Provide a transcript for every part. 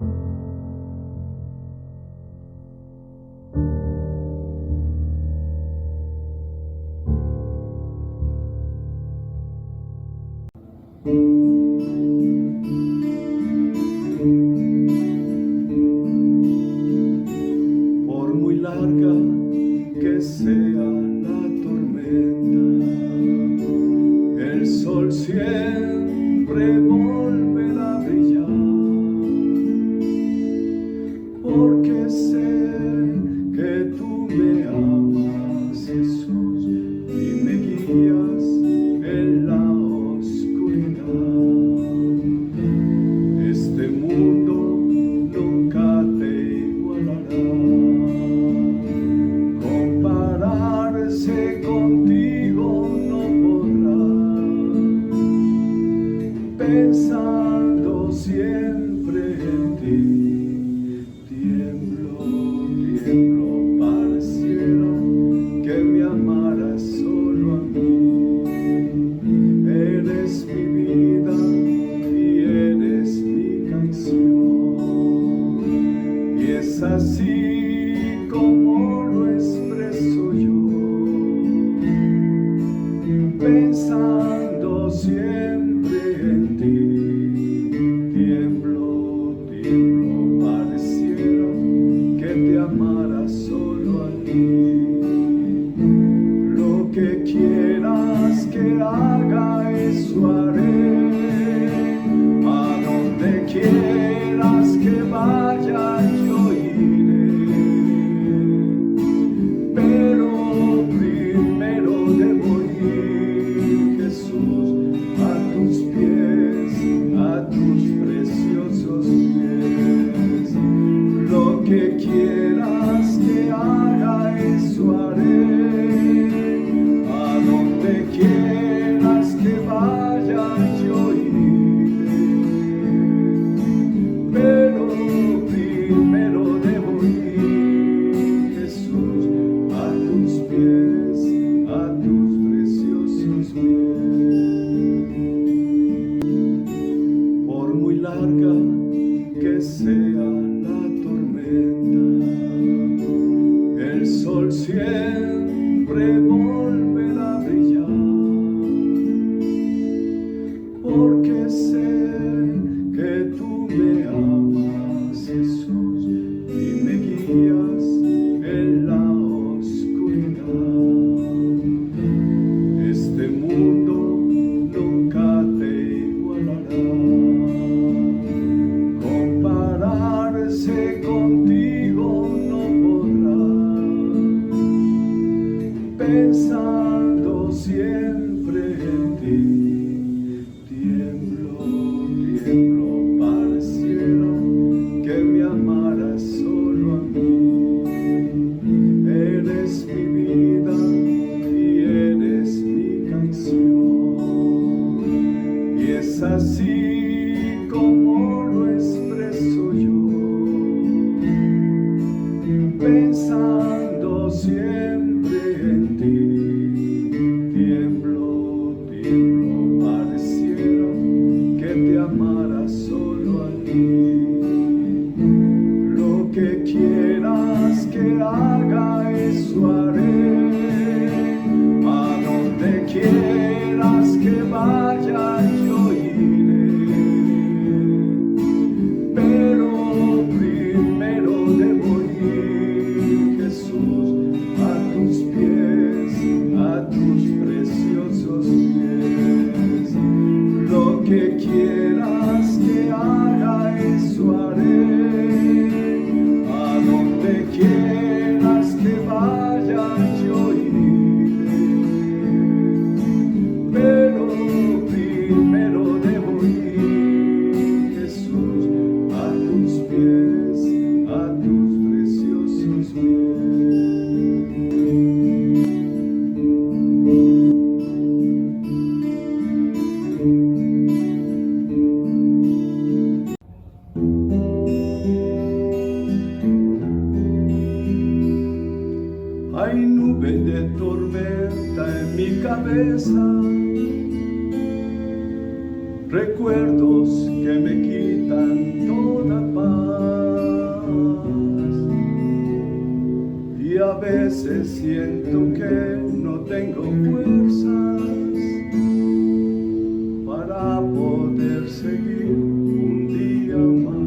Por muy larga que sea la tormenta, el sol siempre volverá a brillar, porque sé que tú me amas, Jesús, y me guías en la oscuridad. Este mundo nunca te igualará, compararse contigo no podrá, pensando siempre en ti, tiemblo, pareciera que me amaras solo a mí. Eres mi vida y eres mi canción, y es así como lo expreso yo, pensando siempre en ti, tiemblo, pareciera que te amara solo a ti. Lo que quieras que haga, eso haré, a donde quieras que vaya yo iré, pero primero debo ir, Jesús, a tus pies, a tus preciosos pies. Lo que quieras que haga, eso haré, a donde quieras que vaya yo iré, pero primero debo ir, Jesús, a tus pies, a tus preciosos pies. Por muy larga que sea la tormenta, el sol siempre volverá a brillar, porque sé que tú me amas, Jesús, y me guías en la oscuridad. Este mundo nunca te igualará, compararse contigo no podrá, pensando siempre en ti, tiemblo, pareciera que me amaras solo a mí. Eres mi vida y eres mi canción, y es así como lo expreso yo, pensando siempre en ti, tiemblo, pareciera que te amara solo a ti. Lo que quieras que haga, eso haré, a donde quieras que vaya yo iré, pero primero debo ir, Jesús, a tus pies, a tus preciosos pies. Lo que quieras que haga, eso haré, a donde quieras que vaya yo iré, pero primero debo ir, Jesús, a tus pies, a tus preciosos pies. recuerdos que me quitan toda paz, y a veces siento que no tengo fuerzas para poder seguir un día más.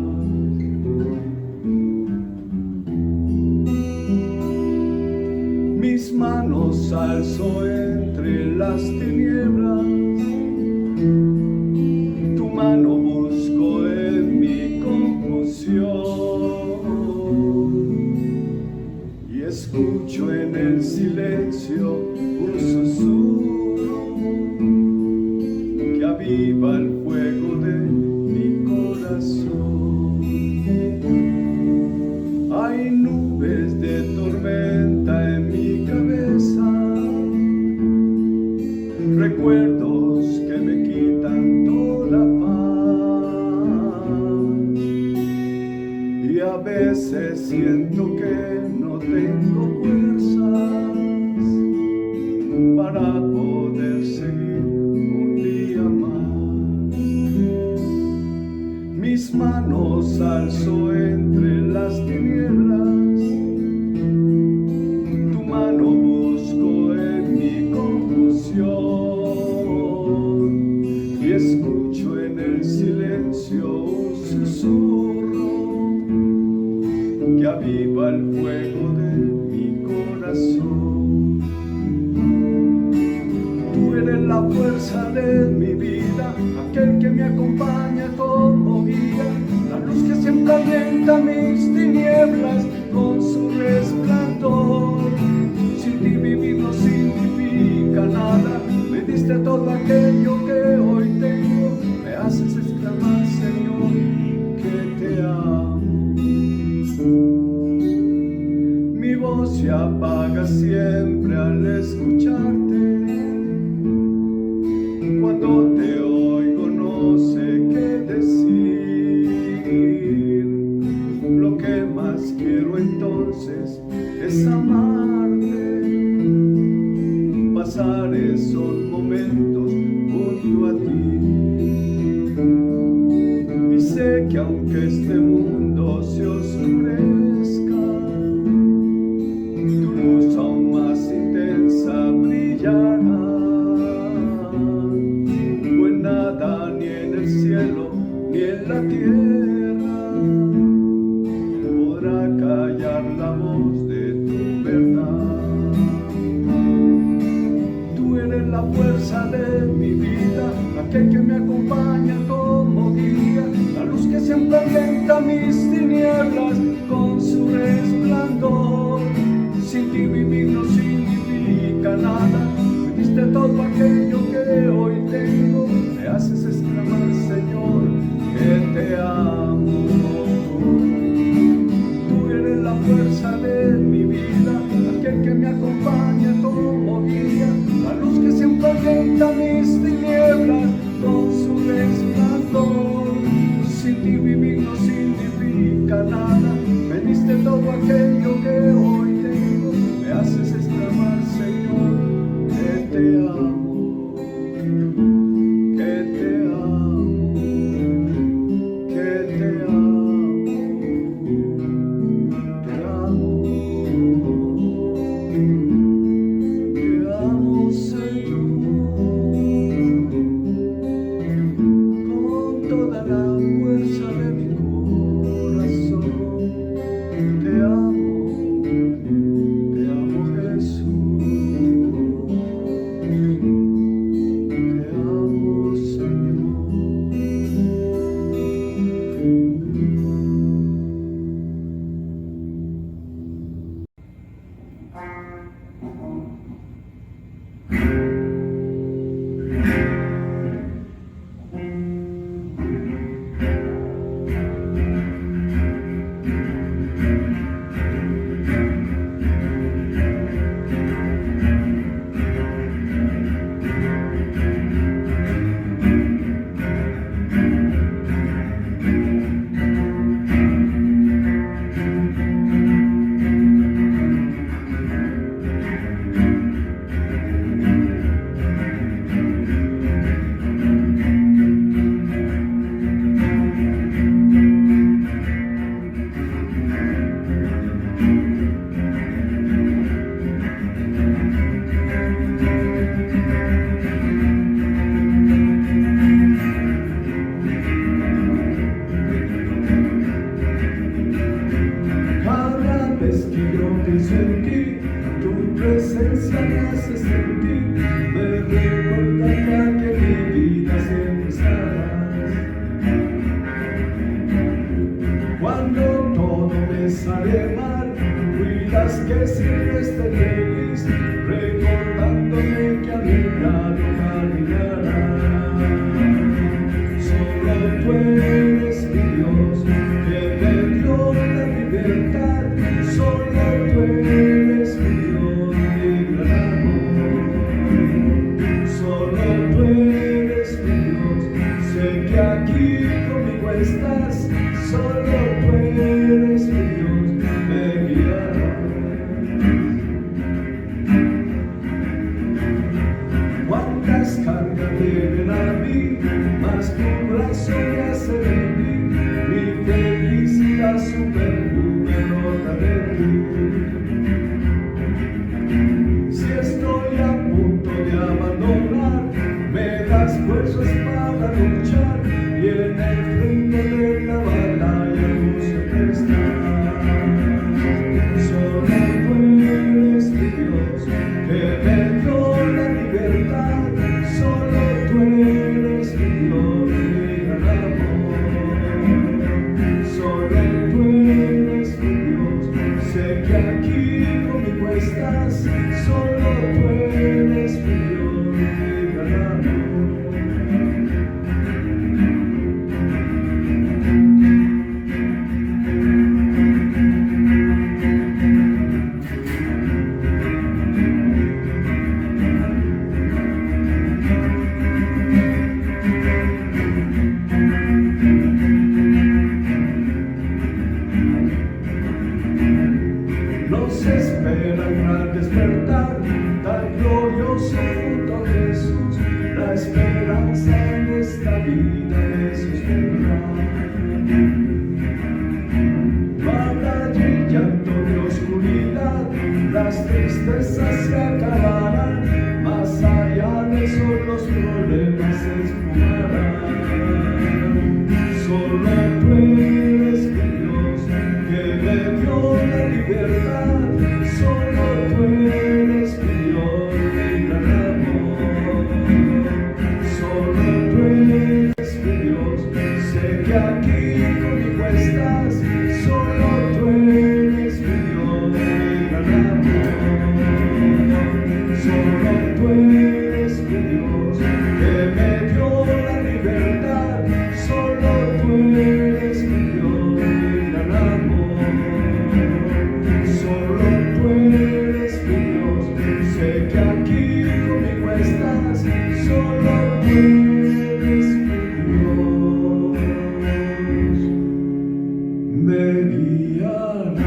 Mis manos alzo entre las tinieblas, tu mano busco en mi confusión, y escucho en el silencio un susurro que aviva el fuego de mi corazón. Hay nubes de tormenta en mi cabeza, recuerdos que me quitan toda paz, y a veces siento que no tengo fuerzas para poder seguir un día más. Mis manos alzo entre las tinieblas, tu mano busco en mi confusión, y escucho en el silencio un susurro que aviva el fuego de mi corazón. Tú eres la fuerza de mi vida, aquel que me acompaña como guía, la luz que siempre alienta mis tinieblas con su resplandor. Sin ti vivir no significa nada, me diste todo aquello que hoy tengo, me haces exclamar, Señor, que te amo. Mi voz se apaga siempre al escucharte, cuando te oigo no sé qué decir. Lo que más quiero entonces es amarte, pasar esos momentos junto a ti. Y sé que aunque este mundo se oscurezca, tu luz aún más intensa brillará. Pues nada, ni en el cielo ni en la tierra, podrá callar la voz de tu verdad. Tú eres la fuerza de mi vida, aquel que me acompaña como guía, la luz que siempre alienta mis tinieblas con su resplandor. Sin ti vivir no significa nada, me diste todo aquello que hoy tengo, me haces exclamar, Señor, Cuando todo me sale mal, cuidas que siempre esté feliz, recordándome que a mi lado caminarás. Solo tú eres mi Dios, que me dio la libertad. Solo tú eres mi Dios, mi gran amor. Solo tú eres mi Dios, sé que aquí conmigo estás. Solo tú eres mi Dios, me guiarás. Cuántas cargas vienen a mí, mas tu brazo me hace vivir. Mi felicidad, su perfume brota de ti. Si estoy a punto de abandonar, me das fuerzas para luchar, y en el frente de la batalla tú siempre estás. Solo tú eres mi Dios, que me dio la libertad. Solo tú eres mi Dios, mi gran amor. Solo tú eres mi Dios, sé que aquí conmigo estás. Solo tú eres mi Dios, mi gran amor. Nos espera un gran despertar, tan glorioso junto a Jesús, la esperanza en esta vida de sostener. No habrá allí llanto de oscuridad, las tristezas se acabarán, más allá de eso los problemas se esfumarán. Solo tú eres mi Dios, que me dio la libertad. Solo tú eres mi Dios, mi gran amor. Solo tú eres mi Dios, sé que aquí conmigo estás. Solo tú eres mi Dios, mi gran amor. Solo tú eres mi Dios, que me dio la libertad. Solo tú eres mi Dios, mi gran amor. Solo tú eres mi Dios, sé que aquí conmigo estás. Solo tú eres mi Dios, me guiarás.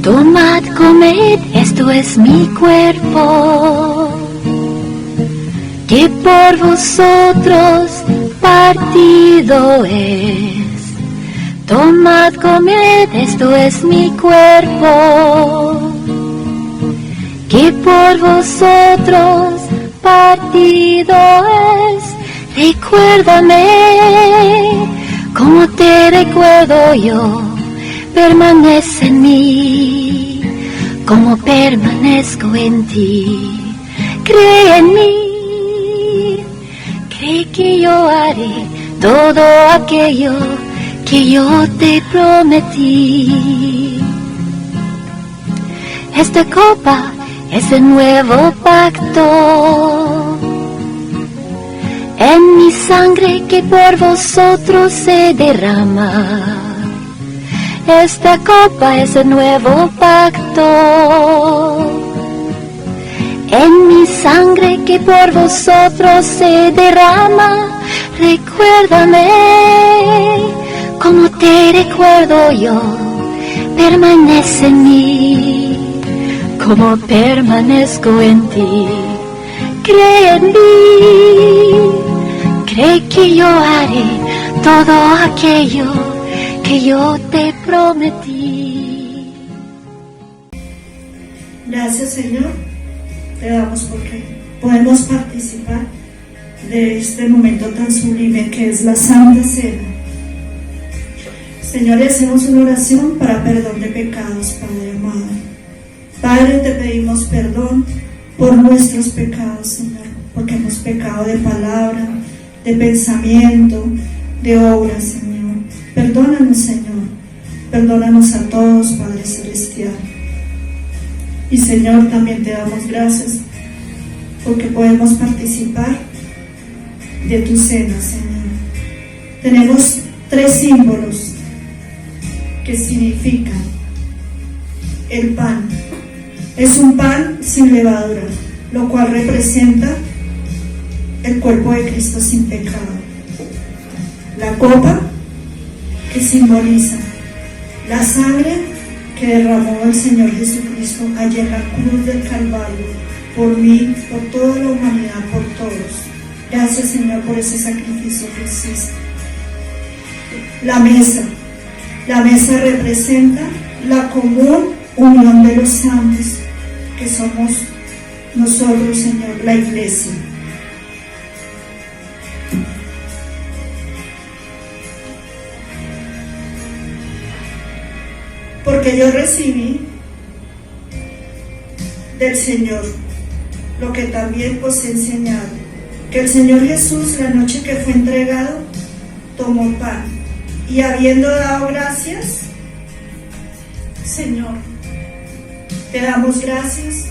Tomad, comed, esto es mi cuerpo, que por vosotros partido es. Tomad, comed, esto es mi cuerpo, que por vosotros partido es. Recuérdame como te recuerdo yo. Permanece en mí, como permanezco en ti. Cree en mí, cree que yo haré todo aquello que yo te prometí. Esta copa es el nuevo pacto, en mi sangre que por vosotros se derrama. Esta copa es el nuevo pacto, en mi sangre que por vosotros se derrama. Recuérdame como te recuerdo yo. Permanece en mí, como permanezco en ti. Cree en mí, cree que yo haré todo aquello que yo te prometí. Gracias, Señor, te damos porque podemos participar de este momento tan sublime que es la Santa Cena. Señor, y hacemos una oración para perdón de pecados, Padre amado. Padre, te pedimos perdón por nuestros pecados, Señor, porque hemos pecado de palabra, de pensamiento, de obra, Señor. Perdónanos, Señor. Perdónanos a todos, Padre Celestial. Y Señor, también te damos gracias porque podemos participar de tu cena, Señor. Tenemos 3 símbolos que significan el pan. Es un pan sin levadura, lo cual representa el cuerpo de Cristo sin pecado. La copa, que simboliza la sangre que derramó el Señor Jesucristo allí en la cruz del Calvario, por mí, por toda la humanidad, por todos. Gracias, Señor, por ese sacrificio que hiciste. La mesa representa la común unión de los santos, que somos nosotros, Señor, la iglesia. Porque yo recibí del Señor lo que también os he enseñado, que el Señor Jesús, la noche que fue entregado, tomó pan y habiendo dado gracias, Señor, te damos gracias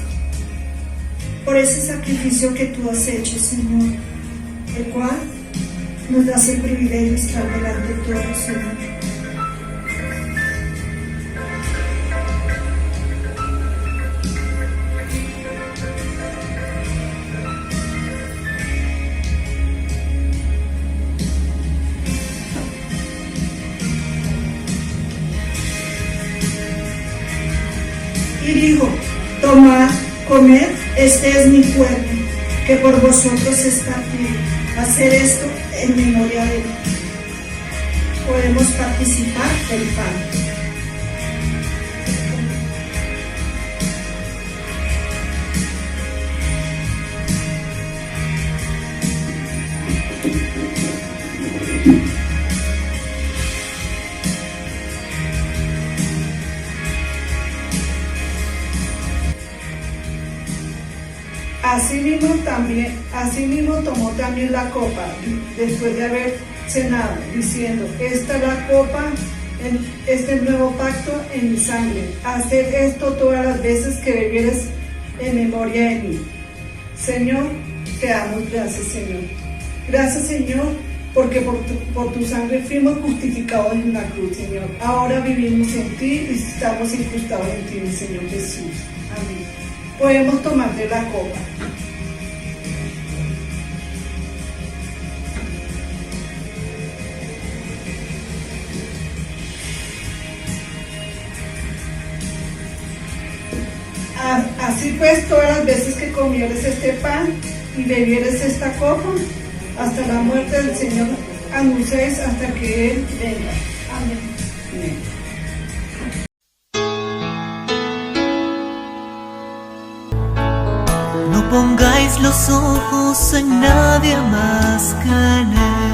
por ese sacrificio que tú has hecho, Señor, el cual nos das el privilegio de estar delante de todos, Señor. Y dijo: tomad, comed, este es mi cuerpo, que por vosotros es partido. Hacer esto en memoria de mí. Podemos participar del pan. Asimismo tomó también la copa, después de haber cenado, diciendo: esta es la copa, este nuevo pacto en mi sangre. Haced esto todas las veces que bebieres en memoria de mí. Señor, te damos gracias, Señor. Gracias, Señor, porque por tu sangre fuimos justificados en la cruz, Señor. Ahora vivimos en ti y estamos incrustados en ti, mi Señor Jesús. Amén. Podemos tomar de la copa. Así pues, todas las veces que comieres este pan y bebieres esta copa, hasta la muerte del Señor anunciéis hasta que Él venga. Amén. No pongáis los ojos en nadie más que en Él.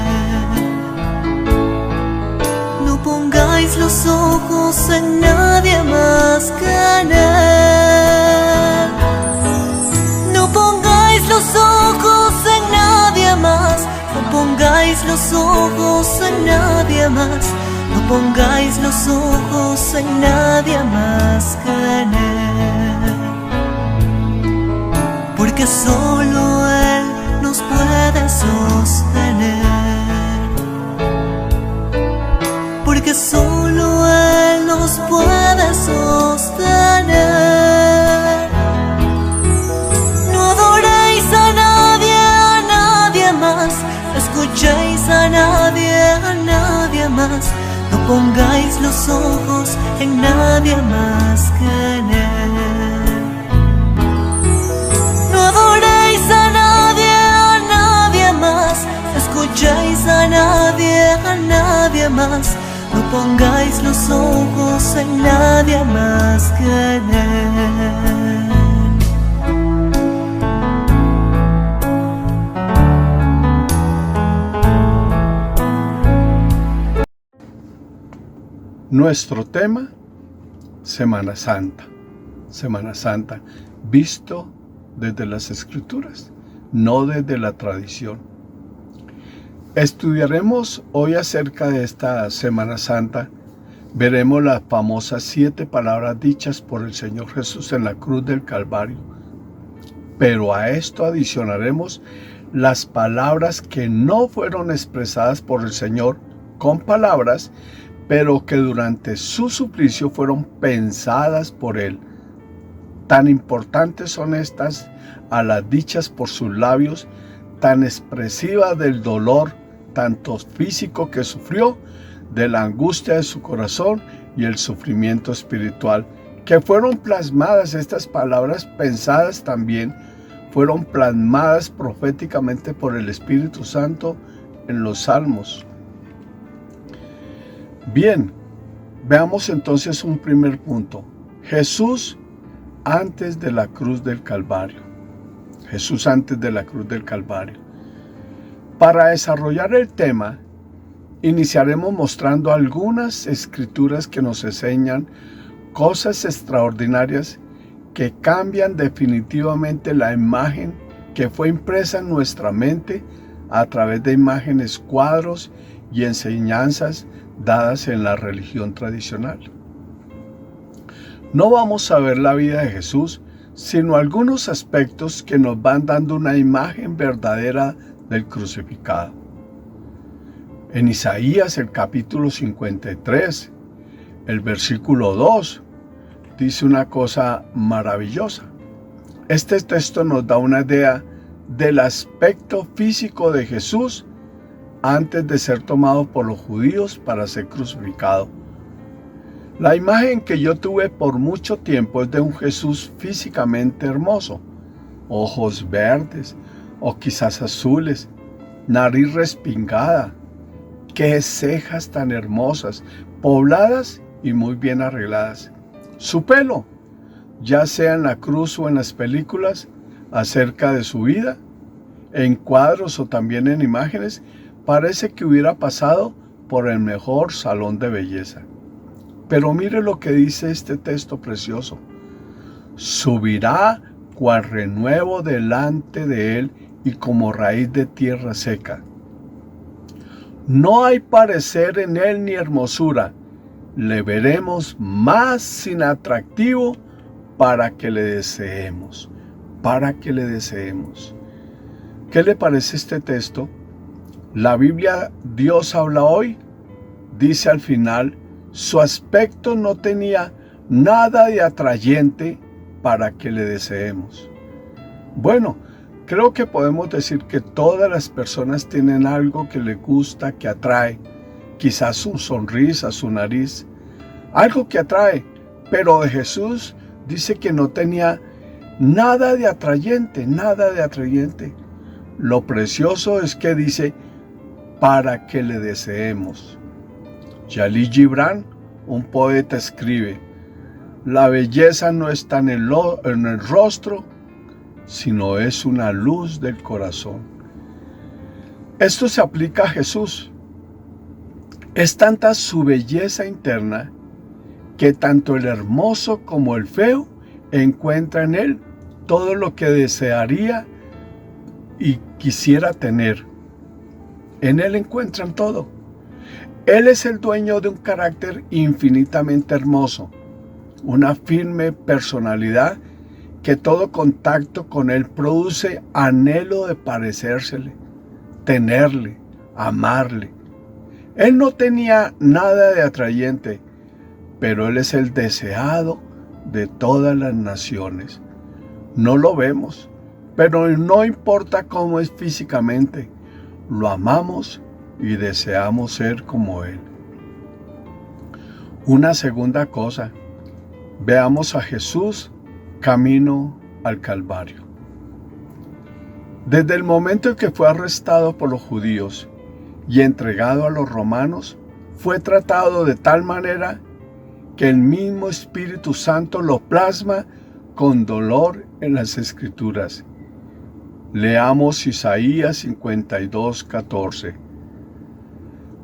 No pongáis los ojos en nadie más que en Él. No pongáis los ojos en nadie más. No pongáis los ojos en nadie más. No pongáis los ojos en nadie más que en Él. Porque solo Él nos puede sostener. Porque solo Él nos puede sostener. No adoréis a nadie más. No escuchéis a nadie más. No pongáis los ojos en nadie más que en Él. No adoréis a nadie más. No escuchéis a nadie más. No pongáis los ojos en nadie más que en Él. Nuestro tema, Semana Santa. Semana Santa, visto desde las Escrituras, no desde la tradición. Estudiaremos hoy acerca de esta Semana Santa. Veremos las famosas 7 palabras dichas por el Señor Jesús en la cruz del Calvario. Pero a esto adicionaremos las palabras que no fueron expresadas por el Señor con palabras, pero que durante su suplicio fueron pensadas por Él. Tan importantes son estas a las dichas por sus labios, tan expresivas del dolor, tanto físico que sufrió, de la angustia de su corazón y el sufrimiento espiritual, que fueron plasmadas, estas palabras pensadas también, fueron plasmadas proféticamente por el Espíritu Santo en los Salmos. Bien, veamos entonces un primer punto. Jesús antes de la cruz del Calvario. Jesús antes de la cruz del Calvario. Para desarrollar el tema, iniciaremos mostrando algunas escrituras que nos enseñan cosas extraordinarias que cambian definitivamente la imagen que fue impresa en nuestra mente a través de imágenes, cuadros y enseñanzas dadas en la religión tradicional. No vamos a ver la vida de Jesús, sino algunos aspectos que nos van dando una imagen verdadera del crucificado. En Isaías, el capítulo 53, el versículo 2, dice una cosa maravillosa. Este texto nos da una idea del aspecto físico de Jesús antes de ser tomado por los judíos para ser crucificado. La imagen que yo tuve por mucho tiempo es de un Jesús físicamente hermoso, ojos verdes o quizás azules, nariz respingada, qué cejas tan hermosas, pobladas y muy bien arregladas. Su pelo, ya sea en la cruz o en las películas acerca de su vida, en cuadros o también en imágenes, parece que hubiera pasado por el mejor salón de belleza. Pero mire lo que dice este texto precioso. Subirá cual renuevo delante de él y como raíz de tierra seca. No hay parecer en él ni hermosura. Le veremos más sin atractivo para que le deseemos. Para que le deseemos. ¿Qué le parece este texto? La Biblia, Dios habla hoy, dice al final, su aspecto no tenía nada de atrayente para que le deseemos. Bueno, creo que podemos decir que todas las personas tienen algo que les gusta, que atrae. Quizás su sonrisa, su nariz, algo que atrae. Pero de Jesús dice que no tenía nada de atrayente, nada de atrayente. Lo precioso es que dice, para que le deseemos. Jalil Gibran, un poeta, escribe, la belleza no está en el rostro, sino es una luz del corazón. Esto se aplica a Jesús. Es tanta su belleza interna que tanto el hermoso como el feo encuentra en él todo lo que desearía y quisiera tener. En él encuentran todo. Él es el dueño de un carácter infinitamente hermoso, una firme personalidad que todo contacto con él produce anhelo de parecérsele, tenerle, amarle. Él no tenía nada de atrayente, pero él es el deseado de todas las naciones. No lo vemos, pero no importa cómo es físicamente, lo amamos y deseamos ser como él. Una segunda cosa, veamos a Jesús camino al Calvario. Desde el momento en que fue arrestado por los judíos y entregado a los romanos, fue tratado de tal manera que el mismo Espíritu Santo lo plasma con dolor en las Escrituras. Leamos Isaías 52:14.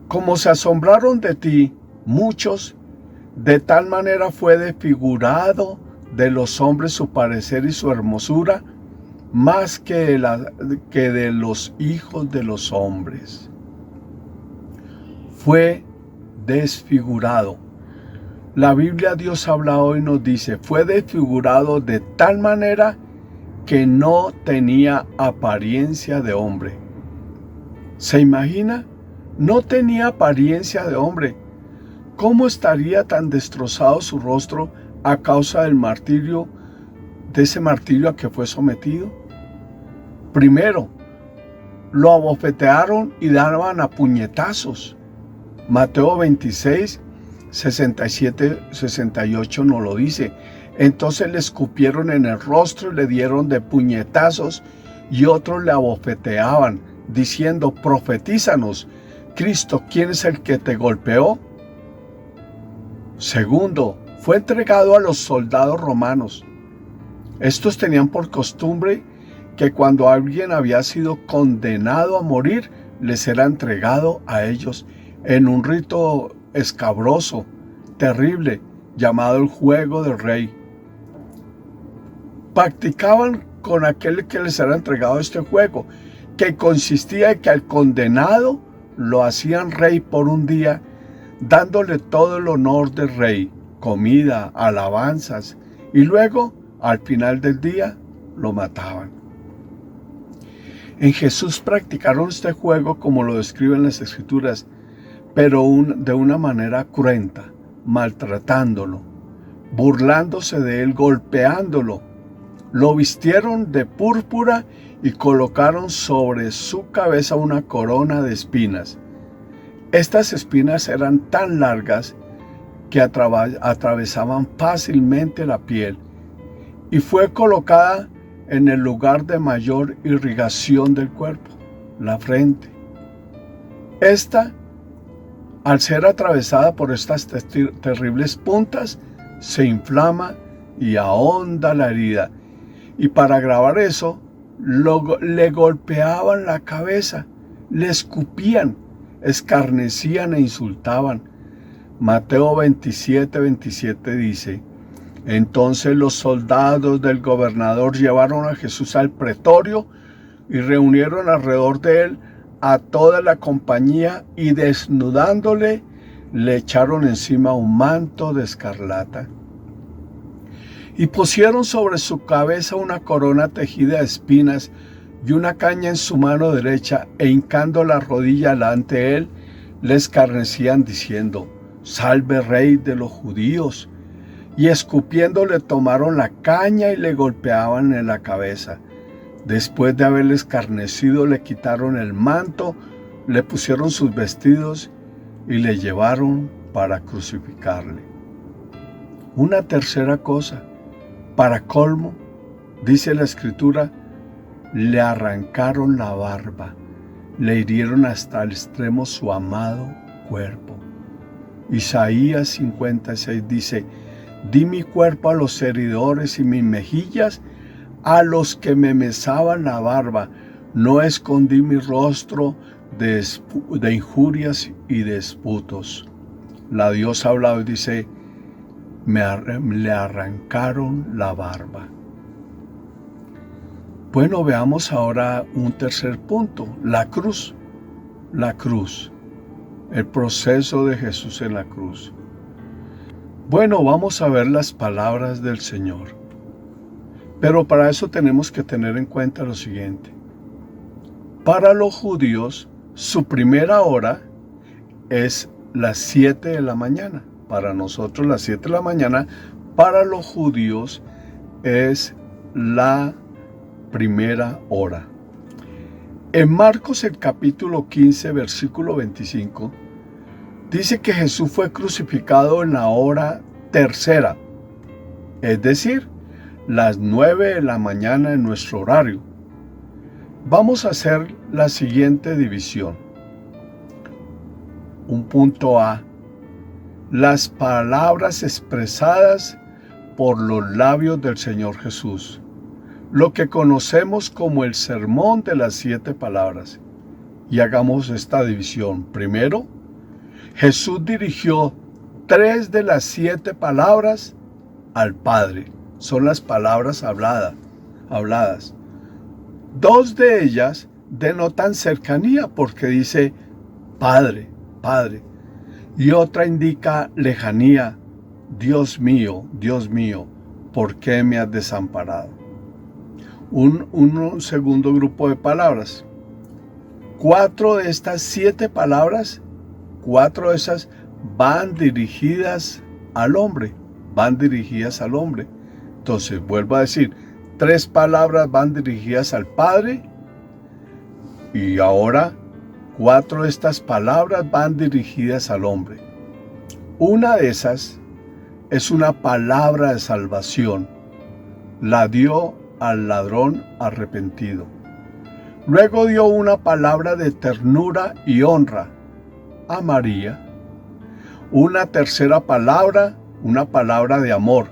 Como se asombraron de ti muchos De tal manera fue desfigurado de los hombres su parecer y su hermosura, más que de los hijos de los hombres. Fue desfigurado. La Biblia, Dios habla hoy, nos dice, fue desfigurado de tal manera que no tenía apariencia de hombre. ¿Se imagina? No tenía apariencia de hombre. ¿Cómo estaría tan destrozado su rostro a causa del martirio, de ese martirio a que fue sometido? Primero, lo abofetearon y daban a puñetazos. Mateo 26, 67, 68 nos lo dice. Entonces le escupieron en el rostro y le dieron de puñetazos, y otros le abofeteaban, diciendo, profetízanos, Cristo, ¿quién es el que te golpeó? Segundo, fue entregado a los soldados romanos. Estos tenían por costumbre que cuando alguien había sido condenado a morir, les era entregado a ellos en un rito escabroso, terrible, llamado el juego del rey. Practicaban con aquel que les era entregado este juego, que consistía en que al condenado lo hacían rey por un día, dándole todo el honor del rey, comida, alabanzas, y luego, al final del día, lo mataban. En Jesús practicaron este juego como lo describen las Escrituras, pero de una manera cruenta, maltratándolo, burlándose de él, golpeándolo. Lo vistieron de púrpura y colocaron sobre su cabeza una corona de espinas. Estas espinas eran tan largas que atravesaban fácilmente la piel, y fue colocada en el lugar de mayor irrigación del cuerpo, la frente. Esta, al ser atravesada por estas terribles puntas, se inflama y ahonda la herida. Y para agravar eso, le golpeaban la cabeza, le escupían, escarnecían e insultaban. Mateo 27, 27 dice, entonces los soldados del gobernador llevaron a Jesús al pretorio y reunieron alrededor de él a toda la compañía, y desnudándole, le echaron encima un manto de escarlata. Y pusieron sobre su cabeza una corona tejida de espinas y una caña en su mano derecha, e hincando la rodilla delante de él, le escarnecían diciendo, salve rey de los judíos. Y escupiéndole tomaron la caña y le golpeaban en la cabeza. Después de haberle escarnecido, le quitaron el manto, le pusieron sus vestidos y le llevaron para crucificarle. Una tercera cosa, para colmo, dice la Escritura, le arrancaron la barba, le hirieron hasta el extremo su amado cuerpo. Isaías 56 dice, di mi cuerpo a los heridores y mis mejillas a los que me mesaban la barba. No escondí mi rostro de injurias y de disputos. La diosa habla y dice, le arrancaron la barba. Bueno, veamos ahora un tercer punto, la cruz. La cruz, el proceso de Jesús en la cruz. Bueno, vamos a ver las palabras del Señor. Pero para eso tenemos que tener en cuenta lo siguiente. Para los judíos, su primera hora es las 7 de la mañana. Para nosotros las 7 de la mañana, para los judíos es la primera hora. En Marcos el capítulo 15, versículo 25, dice que Jesús fue crucificado en la hora tercera, es decir, las 9 de la mañana en nuestro horario. Vamos a hacer la siguiente división. Un punto A. Las palabras expresadas por los labios del Señor Jesús, lo que conocemos como el sermón de las 7 palabras. Y hagamos esta división. Primero, Jesús dirigió 3 de las 7 palabras al Padre. Son las palabras habladas. 2 de ellas denotan cercanía porque dice Padre, Padre. Y otra indica lejanía. Dios mío, ¿por qué me has desamparado? Un segundo grupo de palabras. 4 de estas 7 palabras, 4 de esas van dirigidas al hombre. Entonces, vuelvo a decir, 3 palabras van dirigidas al Padre y ahora 4 de estas palabras van dirigidas al hombre. Una de esas es una palabra de salvación. La dio al ladrón arrepentido. Luego dio una palabra de ternura y honra a María. Una tercera palabra, una palabra de amor.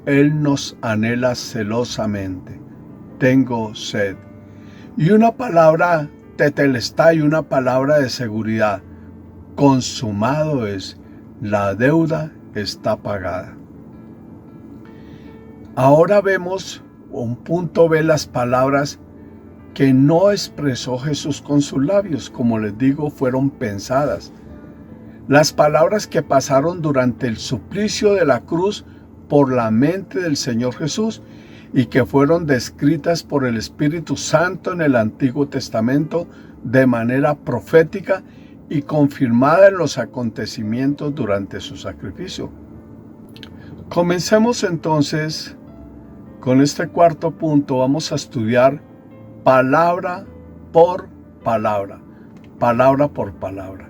Él nos anhela celosamente. Tengo sed. Y una palabra tetelestai, una palabra de seguridad. Consumado es. La deuda está pagada. Ahora vemos, un punto B, las palabras que no expresó Jesús con sus labios. Como les digo, fueron pensadas. Las palabras que pasaron durante el suplicio de la cruz por la mente del Señor Jesús y que fueron descritas por el Espíritu Santo en el Antiguo Testamento de manera profética y confirmada en los acontecimientos durante su sacrificio. Comencemos entonces con este cuarto punto. Vamos a estudiar palabra por palabra, palabra por palabra.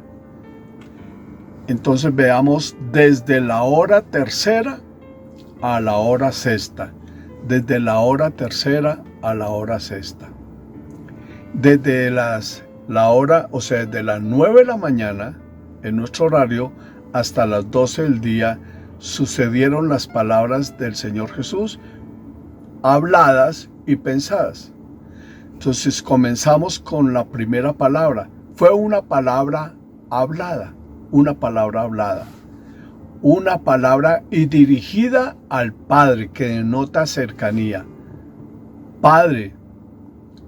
Entonces veamos desde la hora tercera a la hora sexta. Desde la hora tercera a la hora sexta. Desde la hora, o sea, desde las 9 de la mañana, en nuestro horario, hasta las 12 del día, sucedieron las palabras del Señor Jesús, habladas y pensadas. Entonces comenzamos con la primera palabra. Fue una palabra hablada. Una palabra hablada, una palabra y dirigida al Padre, que denota cercanía. Padre,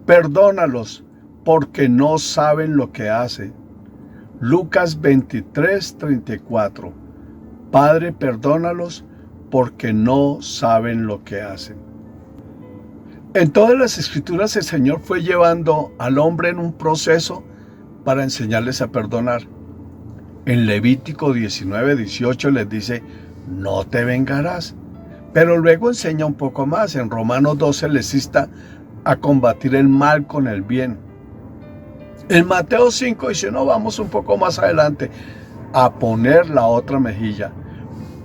perdónalos porque no saben lo que hacen. Lucas 23:34. Padre, perdónalos porque no saben lo que hacen. En todas las Escrituras el Señor fue llevando al hombre en un proceso para enseñarles a perdonar. En Levítico 19:18 les dice, no te vengarás. Pero luego enseña un poco más. En Romanos 12 les insta a combatir el mal con el bien. En Mateo 5 dice, no, vamos un poco más adelante, a poner la otra mejilla.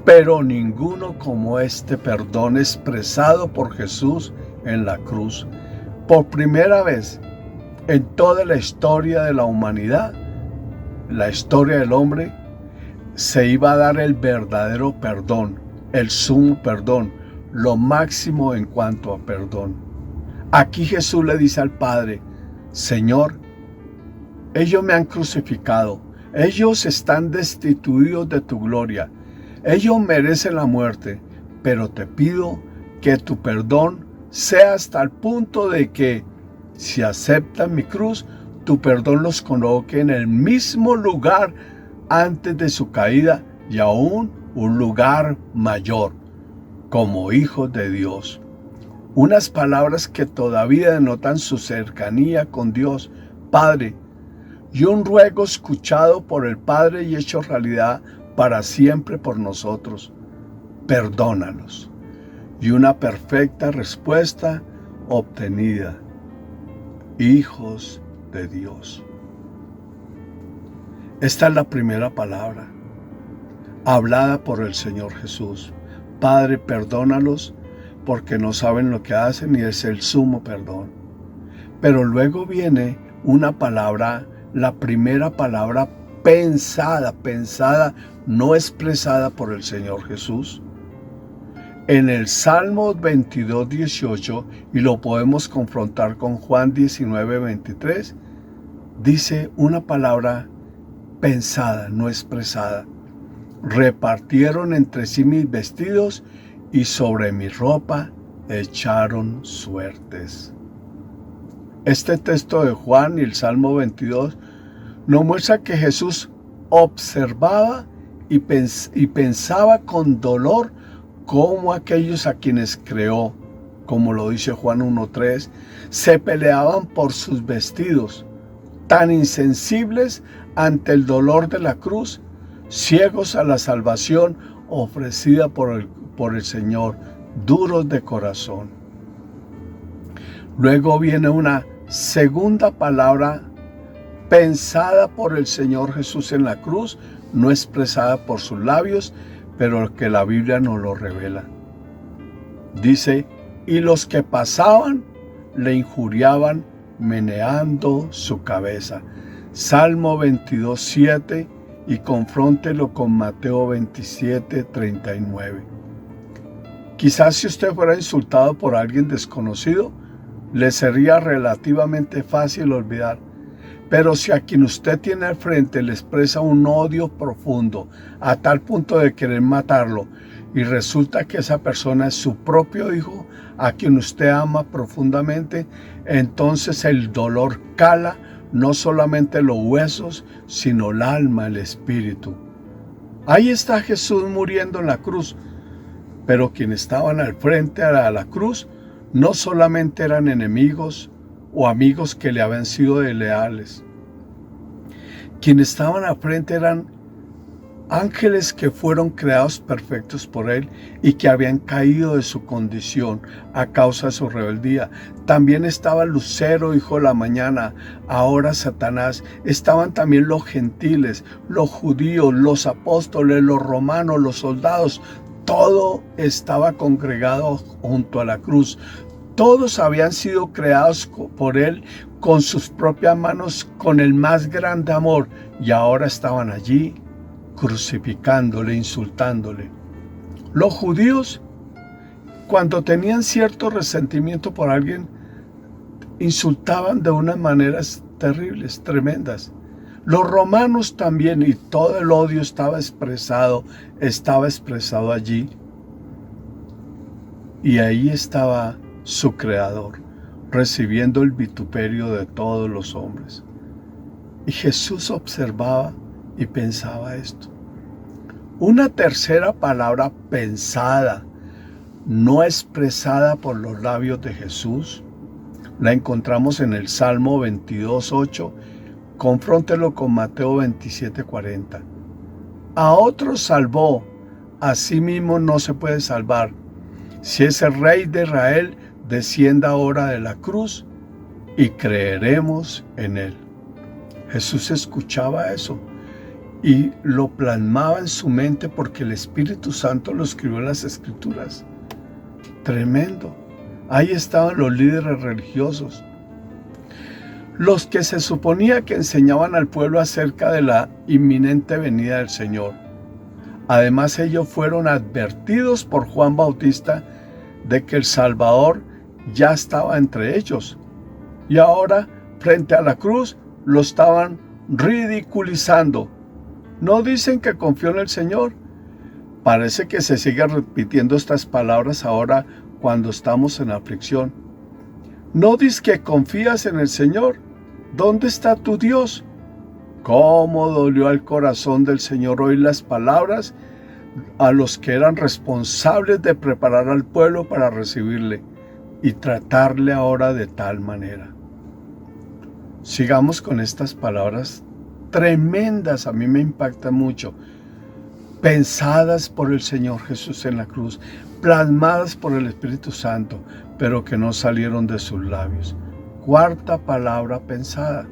Pero ninguno como este perdón expresado por Jesús en la cruz. Por primera vez en toda la historia de la humanidad, la historia del hombre, se iba a dar el verdadero perdón, el sumo perdón, lo máximo en cuanto a perdón. Aquí Jesús le dice al Padre, Señor, ellos me han crucificado, ellos están destituidos de tu gloria, ellos merecen la muerte, pero te pido que tu perdón sea hasta el punto de que, si aceptan mi cruz, tu perdón los coloque en el mismo lugar antes de su caída y aún un lugar mayor, como hijos de Dios. Unas palabras que todavía denotan su cercanía con Dios, Padre, y un ruego escuchado por el Padre y hecho realidad para siempre por nosotros. Perdónalos. Y una perfecta respuesta obtenida. Hijos de Dios. Esta es la primera palabra, hablada por el Señor Jesús. Padre, perdónalos porque no saben lo que hacen, y es el sumo perdón. Pero luego viene una palabra, la primera palabra pensada, no expresada por el Señor Jesús. En el Salmo 22:18, y lo podemos confrontar con Juan 19:23, dice una palabra pensada, no expresada. repartieron entre sí mis vestidos y sobre mi ropa echaron suertes. Este texto de Juan y el Salmo 22 nos muestra que Jesús observaba y pensaba con dolor cómo aquellos a quienes creó, como lo dice Juan 1:3, se peleaban por sus vestidos, tan insensibles ante el dolor de la cruz, ciegos a la salvación ofrecida por el Señor, duros de corazón. Luego viene una segunda palabra pensada por el Señor Jesús en la cruz, no expresada por sus labios, pero que la Biblia nos lo revela. Dice, y los que pasaban le injuriaban meneando su cabeza. Salmo 22:7 y confróntelo con Mateo 27:39. Quizás si usted fuera insultado por alguien desconocido, le sería relativamente fácil olvidar. Pero si a quien usted tiene al frente le expresa un odio profundo, a tal punto de querer matarlo, y resulta que esa persona es su propio hijo, a quien usted ama profundamente, entonces el dolor cala no solamente los huesos, sino el alma, el espíritu. Ahí está Jesús muriendo en la cruz, pero quienes estaban al frente a la cruz no solamente eran enemigos o amigos que le habían sido desleales. Quienes estaban al frente eran ángeles que fueron creados perfectos por Él y que habían caído de su condición a causa de su rebeldía. También estaba Lucero, hijo de la mañana, ahora Satanás. Estaban también los gentiles, los judíos, los apóstoles, los romanos, los soldados. Todo estaba congregado junto a la cruz. Todos habían sido creados por Él con sus propias manos, con el más grande amor, y ahora estaban allí crucificándole, insultándole. Los judíos, cuando tenían cierto resentimiento por alguien, insultaban de unas maneras terribles, tremendas. Los romanos también, y todo el odio estaba expresado allí. Y ahí estaba su Creador, recibiendo el vituperio de todos los hombres. Y Jesús observaba y pensaba esto. Una tercera palabra pensada, no expresada por los labios de Jesús, la encontramos en el Salmo 22:8. Confróntelo con Mateo 27:40. A otros salvó, a sí mismo no se puede salvar. Si ese Rey de Israel descienda ahora de la cruz, y creeremos en Él. Jesús escuchaba eso y lo plasmaba en su mente porque el Espíritu Santo lo escribió en las Escrituras. Tremendo. Ahí estaban los líderes religiosos, los que se suponía que enseñaban al pueblo acerca de la inminente venida del Señor. Además, ellos fueron advertidos por Juan Bautista de que el Salvador ya estaba entre ellos. Y ahora, frente a la cruz, lo estaban ridiculizando. No dicen que confió en el Señor. Parece que se sigue repitiendo estas palabras ahora cuando estamos en aflicción. No dices que confías en el Señor. ¿Dónde está tu Dios? ¿Cómo dolió al corazón del Señor oír las palabras a los que eran responsables de preparar al pueblo para recibirle y tratarle ahora de tal manera? Sigamos con estas palabras tremendas, a mí me impactan mucho, pensadas por el Señor Jesús en la cruz, plasmadas por el Espíritu Santo, pero que no salieron de sus labios. Cuarta palabra pensada.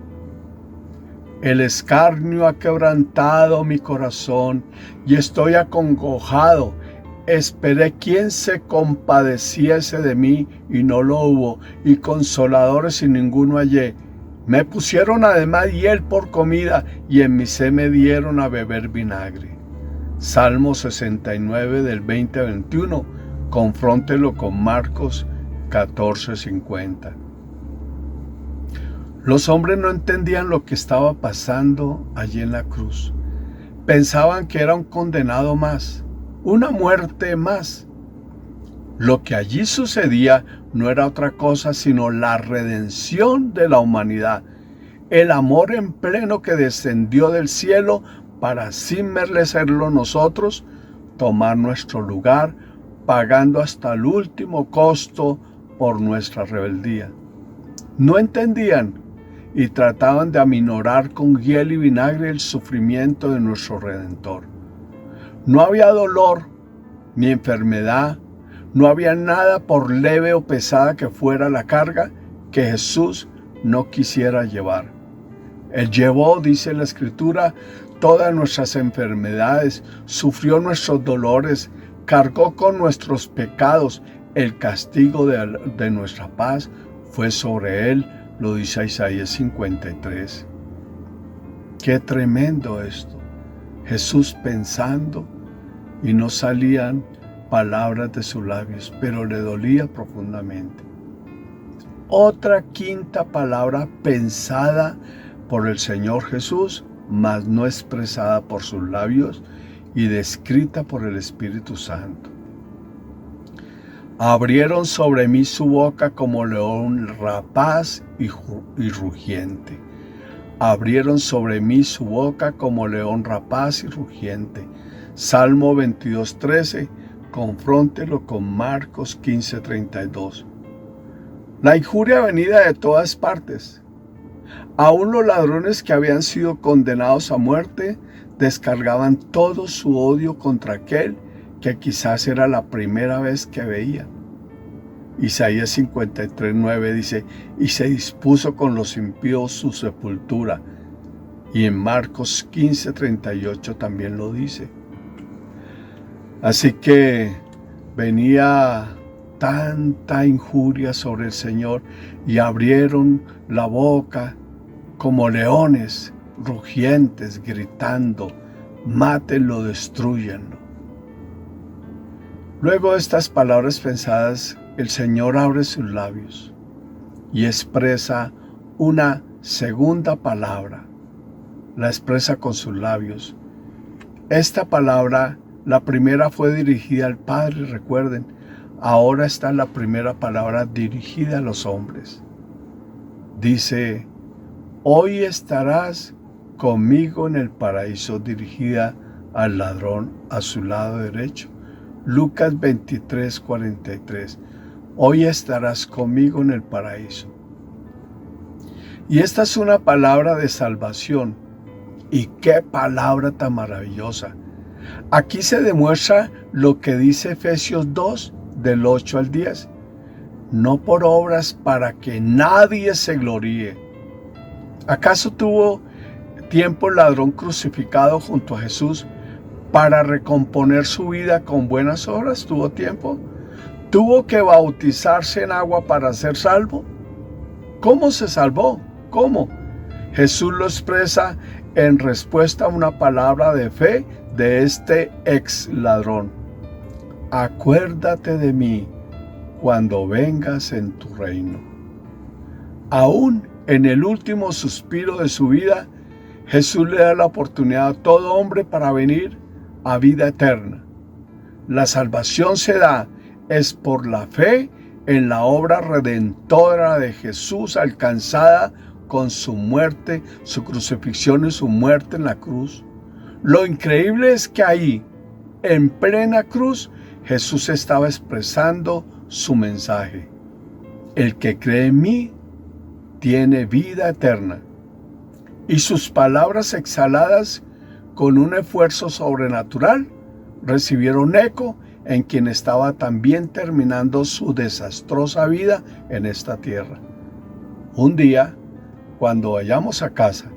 El escarnio ha quebrantado mi corazón y estoy acongojado. Esperé quien se compadeciese de mí y no lo hubo, y consoladores y ninguno hallé. Me pusieron además hiel por comida y en mi sed me dieron a beber vinagre. Salmo 69 del 20 al 21. Confróntelo con Marcos 14:50. Los hombres no entendían lo que estaba pasando allí en la cruz, Pensaban que era un condenado más, una muerte más. Lo que allí sucedía no era otra cosa sino la redención de la humanidad, el amor en pleno que descendió del cielo para, sin merecerlo nosotros, tomar nuestro lugar, pagando hasta el último costo por nuestra rebeldía. No entendían y trataban de aminorar con hiel y vinagre el sufrimiento de nuestro Redentor. No había dolor ni enfermedad, no había nada, por leve o pesada que fuera la carga, que Jesús no quisiera llevar. Él llevó, dice la Escritura, todas nuestras enfermedades, sufrió nuestros dolores, cargó con nuestros pecados. El castigo de nuestra paz fue sobre él, lo dice Isaías 53. Qué tremendo esto. Jesús pensando y no salían palabras de sus labios, pero le dolía profundamente. Otra quinta palabra pensada por el Señor Jesús, mas no expresada por sus labios y descrita por el Espíritu Santo. Abrieron sobre mí su boca como león rapaz y rugiente. Abrieron sobre mí su boca como león rapaz y rugiente. Salmo 22:13, confróntelo con Marcos 15:32. La injuria venida de todas partes. Aún los ladrones que habían sido condenados a muerte descargaban todo su odio contra aquel que quizás era la primera vez que veían. Isaías 53:9 dice, y se dispuso con los impíos su sepultura. Y en Marcos 15:38 también lo dice. Así que venía tanta injuria sobre el Señor y abrieron la boca como leones rugientes, gritando, mátenlo, destrúyanlo. Luego de estas palabras pensadas, el Señor abre sus labios y expresa una segunda palabra. La expresa con sus labios. Esta palabra, la primera fue dirigida al Padre, recuerden. Ahora está la primera palabra dirigida a los hombres. Dice, hoy estarás conmigo en el paraíso, dirigida al ladrón a su lado derecho. Lucas 23:43. Hoy estarás conmigo en el paraíso. Y esta es una palabra de salvación. Y qué palabra tan maravillosa. Aquí se demuestra lo que dice Efesios 2, del 8 al 10. No por obras para que nadie se gloríe. ¿Acaso tuvo tiempo el ladrón crucificado junto a Jesús para recomponer su vida con buenas obras? ¿Tuvo tiempo? ¿Tuvo que bautizarse en agua para ser salvo? ¿Cómo se salvó? ¿Cómo? Jesús lo expresa en respuesta a una palabra de fe de este ex ladrón. Acuérdate de mí cuando vengas en tu reino. Aún en el último suspiro de su vida, Jesús le da la oportunidad a todo hombre para venir a vida eterna. La salvación se da es por la fe en la obra redentora de Jesús alcanzada con su muerte, su crucifixión y su muerte en la cruz. Lo increíble es que ahí, en plena cruz, Jesús estaba expresando su mensaje. El que cree en mí tiene vida eterna. Y sus palabras exhaladas con un esfuerzo sobrenatural recibieron eco en quien estaba también terminando su desastrosa vida en esta tierra. Un día, cuando vayamos a casa,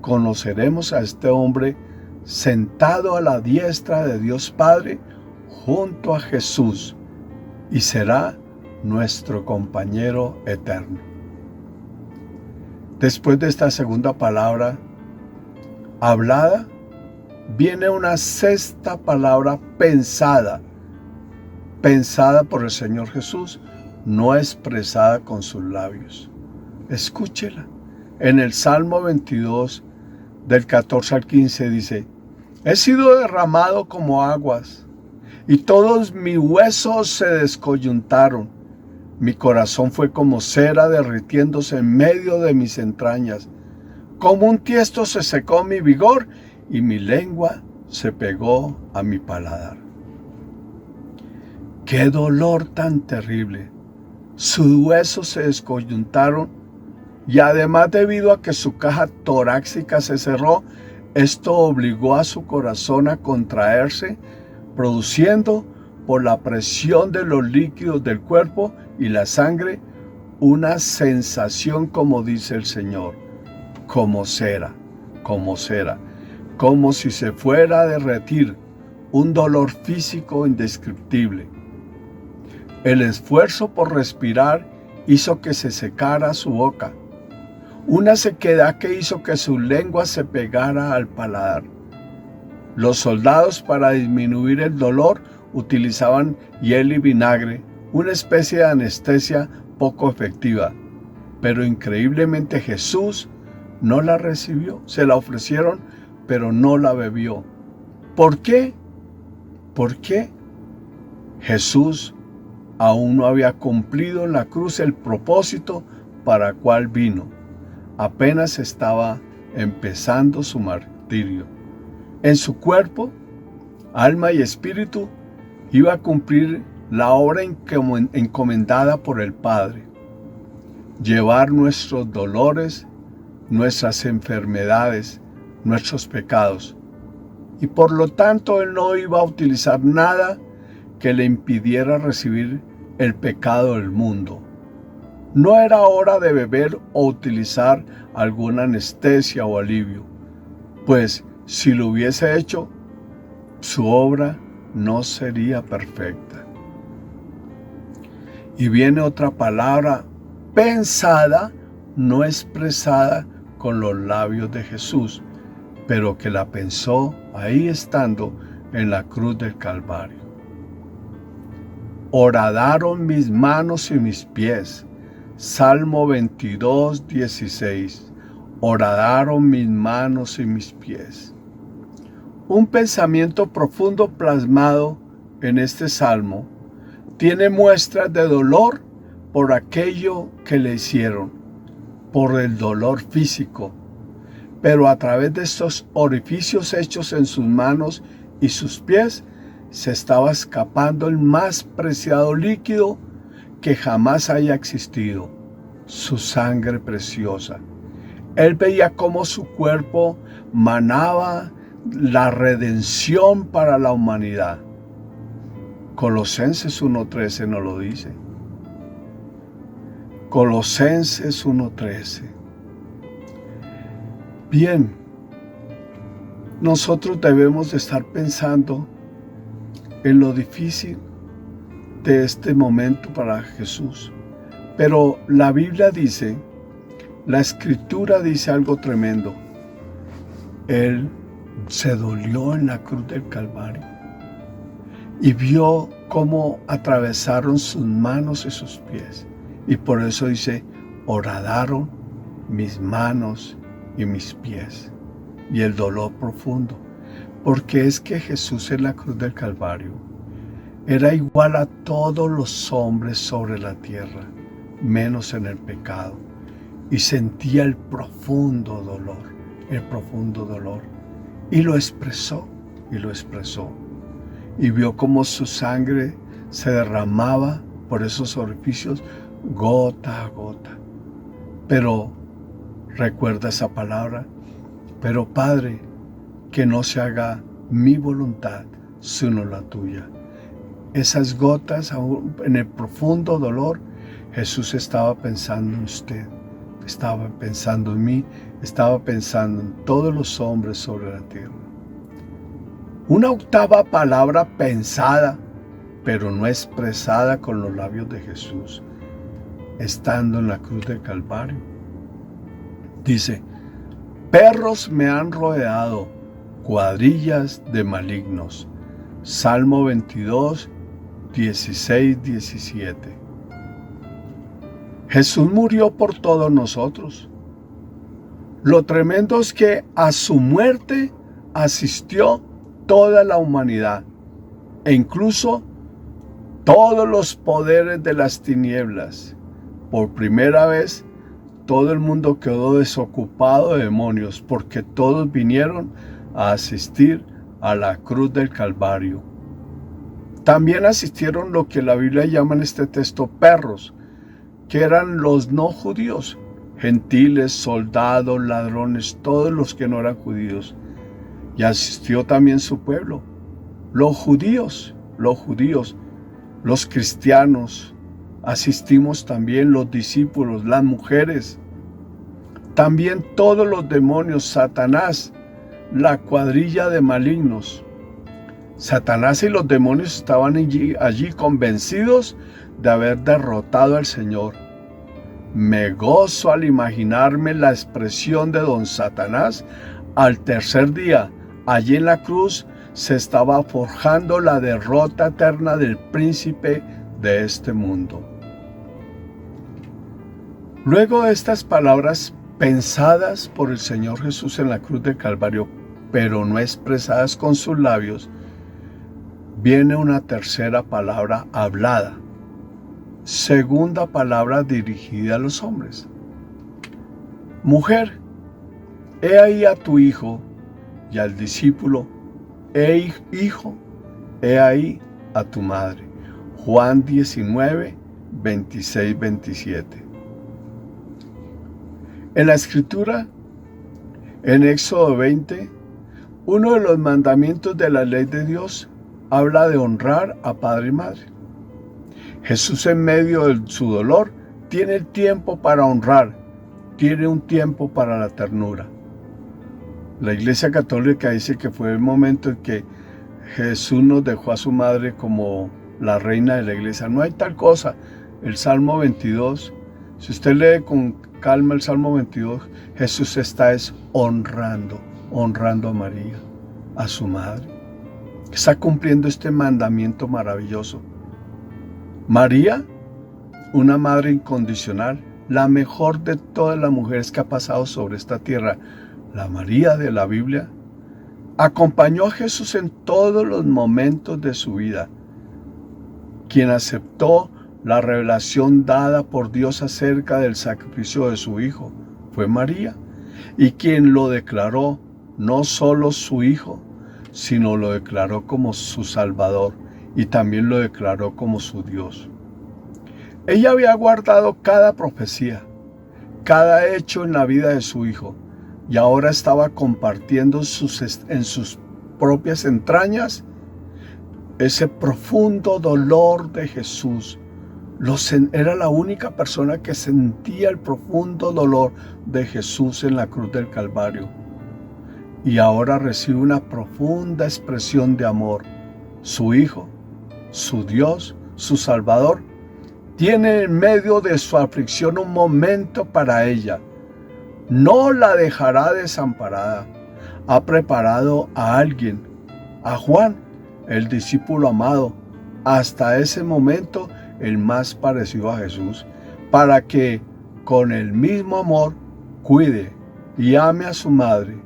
conoceremos a este hombre sentado a la diestra de Dios Padre junto a Jesús y será nuestro compañero eterno. Después de esta segunda palabra hablada, viene una sexta palabra pensada por el Señor Jesús, no expresada con sus labios. Escúchela. En el Salmo 22, del 14 al 15 dice, He sido derramado como aguas, y todos mis huesos se descoyuntaron. Mi corazón fue como cera derritiéndose en medio de mis entrañas. Como un tiesto se secó mi vigor, y mi lengua se pegó a mi paladar. ¡Qué dolor tan terrible! Sus huesos se descoyuntaron, y además, debido a que su caja torácica se cerró, esto obligó a su corazón a contraerse, produciendo, por la presión de los líquidos del cuerpo y la sangre, una sensación, como dice el Señor, como cera, como si se fuera a derretir, un dolor físico indescriptible. El esfuerzo por respirar hizo que se secara su boca, una sequedad que hizo que su lengua se pegara al paladar. Los soldados, para disminuir el dolor, utilizaban hiel y vinagre, una especie de anestesia poco efectiva. Pero increíblemente Jesús no la recibió. Se la ofrecieron, pero no la bebió. ¿Por qué? ¿Por qué? Jesús aún no había cumplido en la cruz el propósito para el cual vino. Apenas estaba empezando su martirio. En su cuerpo, alma y espíritu, iba a cumplir la obra encomendada por el Padre: llevar nuestros dolores, nuestras enfermedades, nuestros pecados. Y por lo tanto, Él no iba a utilizar nada que le impidiera recibir el pecado del mundo. No era hora de beber o utilizar alguna anestesia o alivio, pues si lo hubiese hecho, su obra no sería perfecta. Y viene otra palabra pensada, no expresada con los labios de Jesús, pero que la pensó ahí estando en la cruz del Calvario. Horadaron mis manos y mis pies. Salmo 22, 16. Horadaron mis manos y mis pies. Un pensamiento profundo plasmado en este salmo tiene muestras de dolor por aquello que le hicieron, por el dolor físico, pero a través de estos orificios hechos en sus manos y sus pies se estaba escapando el más preciado líquido que jamás haya existido, su sangre preciosa. Él veía cómo su cuerpo manaba la redención para la humanidad. Colosenses 1:13 nos lo dice. Colosenses 1:13. Bien, nosotros debemos de estar pensando en lo difícil de este momento para Jesús. Pero la Biblia dice, la Escritura dice algo tremendo. Él se dolió en la cruz del Calvario y vio cómo atravesaron sus manos y sus pies. Y por eso dice, horadaron mis manos y mis pies. Y el dolor profundo. Porque es que Jesús en la cruz del Calvario era igual a todos los hombres sobre la tierra, menos en el pecado. Y sentía el profundo dolor. Y lo expresó. Y vio cómo su sangre se derramaba por esos orificios gota a gota. Pero recuerda esa palabra, pero Padre, que no se haga mi voluntad, sino la tuya. Esas gotas, aún en el profundo dolor, Jesús estaba pensando en usted, estaba pensando en mí, estaba pensando en todos los hombres sobre la tierra. Una octava palabra pensada, pero no expresada con los labios de Jesús, estando en la cruz del Calvario. Dice, perros me han rodeado, cuadrillas de malignos. Salmo 22, 16, 17. Jesús murió por todos nosotros. Lo tremendo es que a su muerte asistió toda la humanidad e incluso todos los poderes de las tinieblas. Por primera vez, todo el mundo quedó desocupado de demonios porque todos vinieron a asistir a la cruz del Calvario. También asistieron lo que la Biblia llama en este texto perros, que eran los no judíos, gentiles, soldados, ladrones, todos los que no eran judíos. Y asistió también su pueblo, los judíos, los cristianos. Asistimos también los discípulos, las mujeres, también todos los demonios, Satanás, la cuadrilla de malignos. Satanás y los demonios estaban allí convencidos de haber derrotado al Señor. Me gozo al imaginarme la expresión de don Satanás al tercer día. Allí en la cruz se estaba forjando la derrota eterna del príncipe de este mundo. Luego de estas palabras pensadas por el Señor Jesús en la cruz del Calvario, pero no expresadas con sus labios, viene una tercera palabra hablada, segunda palabra dirigida a los hombres. Mujer, he ahí a tu hijo, y al discípulo, hijo, he ahí a tu madre. Juan 19, 26, 27. En la Escritura, en Éxodo 20, uno de los mandamientos de la ley de Dios habla de honrar a padre y madre. Jesús, en medio de su dolor, tiene el tiempo para honrar, tiene un tiempo para la ternura. La Iglesia Católica dice que fue el momento en que Jesús nos dejó a su madre como la reina de la iglesia. No hay tal cosa. El Salmo 22, si usted lee con calma el Salmo 22, Jesús está honrando a María, a su madre. Está cumpliendo este mandamiento maravilloso. María, una madre incondicional, la mejor de todas las mujeres que ha pasado sobre esta tierra, la María de la Biblia, acompañó a Jesús en todos los momentos de su vida. Quien aceptó la revelación dada por Dios acerca del sacrificio de su Hijo fue María, y quien lo declaró no solo su Hijo, sino lo declaró como su Salvador y también lo declaró como su Dios. Ella había guardado cada profecía, cada hecho en la vida de su Hijo, y ahora estaba compartiendo en sus propias entrañas ese profundo dolor de Jesús. Era la única persona que sentía el profundo dolor de Jesús en la cruz del Calvario. Y ahora recibe una profunda expresión de amor. Su Hijo, su Dios, su Salvador, tiene en medio de su aflicción un momento para ella. No la dejará desamparada. Ha preparado a alguien, a Juan, el discípulo amado, hasta ese momento el más parecido a Jesús, para que con el mismo amor cuide y ame a su madre.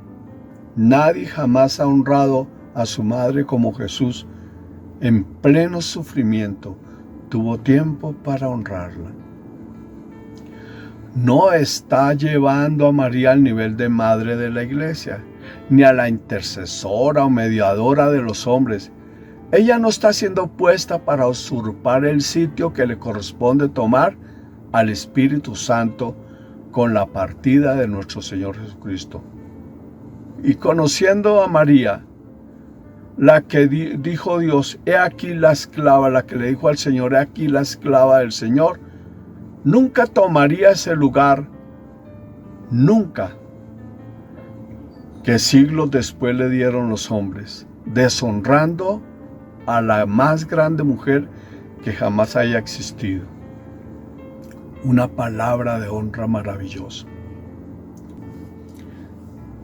Nadie jamás ha honrado a su madre como Jesús. En pleno sufrimiento tuvo tiempo para honrarla. No está llevando a María al nivel de madre de la iglesia, ni a la intercesora o mediadora de los hombres. Ella no está siendo puesta para usurpar el sitio que le corresponde tomar al Espíritu Santo con la partida de nuestro Señor Jesucristo. Y conociendo a María, la que dijo Dios, he aquí la esclava, la que le dijo al Señor, he aquí la esclava del Señor, nunca tomaría ese lugar, nunca, que siglos después le dieron los hombres, deshonrando a la más grande mujer que jamás haya existido. Una palabra de honra maravillosa.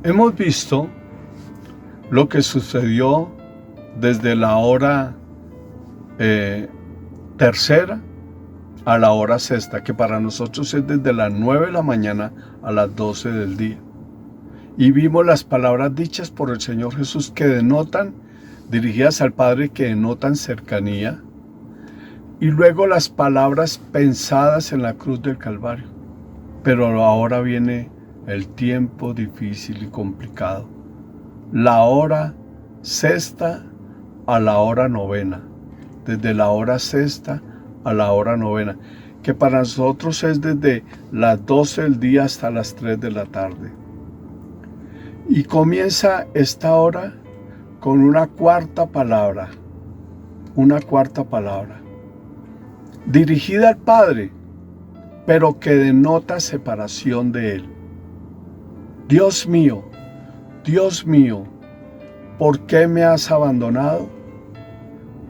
Hemos visto lo que sucedió desde la hora tercera a la hora sexta, que para nosotros es desde las 9 de la mañana a las 12 del día. Y vimos las palabras dichas por el Señor Jesús que denotan dirigidas al Padre que denotan cercanía, y luego las palabras pensadas en la cruz del Calvario. Pero ahora viene el tiempo difícil y complicado, la hora sexta a la hora novena, desde la hora sexta a la hora novena, que para nosotros es desde las 12 del día hasta las 3 de la tarde. Y comienza esta hora con una cuarta palabra, dirigida al Padre, pero que denota separación de Él. Dios mío, ¿por qué me has abandonado?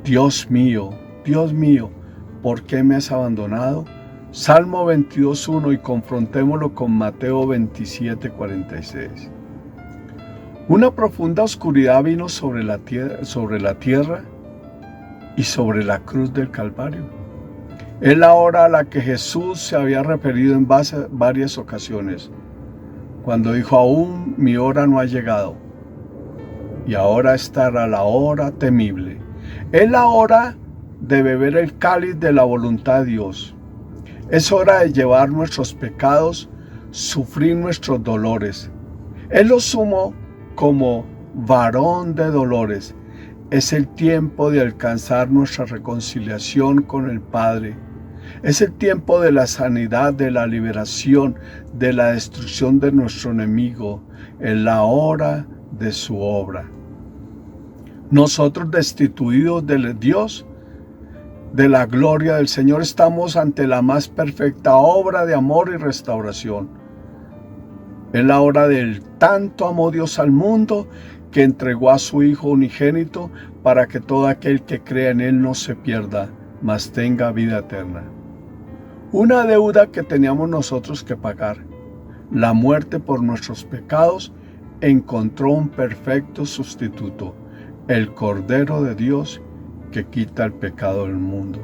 Dios mío, ¿por qué me has abandonado? Salmo 22:1 y confrontémoslo con Mateo 27:46. Una profunda oscuridad vino sobre la tierra y sobre la cruz del Calvario. Es la hora a la que Jesús se había referido en varias ocasiones, cuando dijo: aún mi hora no ha llegado, y ahora estará la hora temible. Es la hora de beber el cáliz de la voluntad de Dios. Es hora de llevar nuestros pecados, sufrir nuestros dolores. Él lo sumó como varón de dolores. Es el tiempo de alcanzar nuestra reconciliación con el Padre. Es el tiempo de la sanidad, de la liberación, de la destrucción de nuestro enemigo. Es la hora de su obra. Nosotros, destituidos de Dios, de la gloria del Señor, estamos ante la más perfecta obra de amor y restauración. Es la hora del tanto amó Dios al mundo, que entregó a su Hijo unigénito, para que todo aquel que crea en Él no se pierda, mas tenga vida eterna. Una deuda que teníamos nosotros que pagar, la muerte por nuestros pecados, encontró un perfecto sustituto, el Cordero de Dios que quita el pecado del mundo.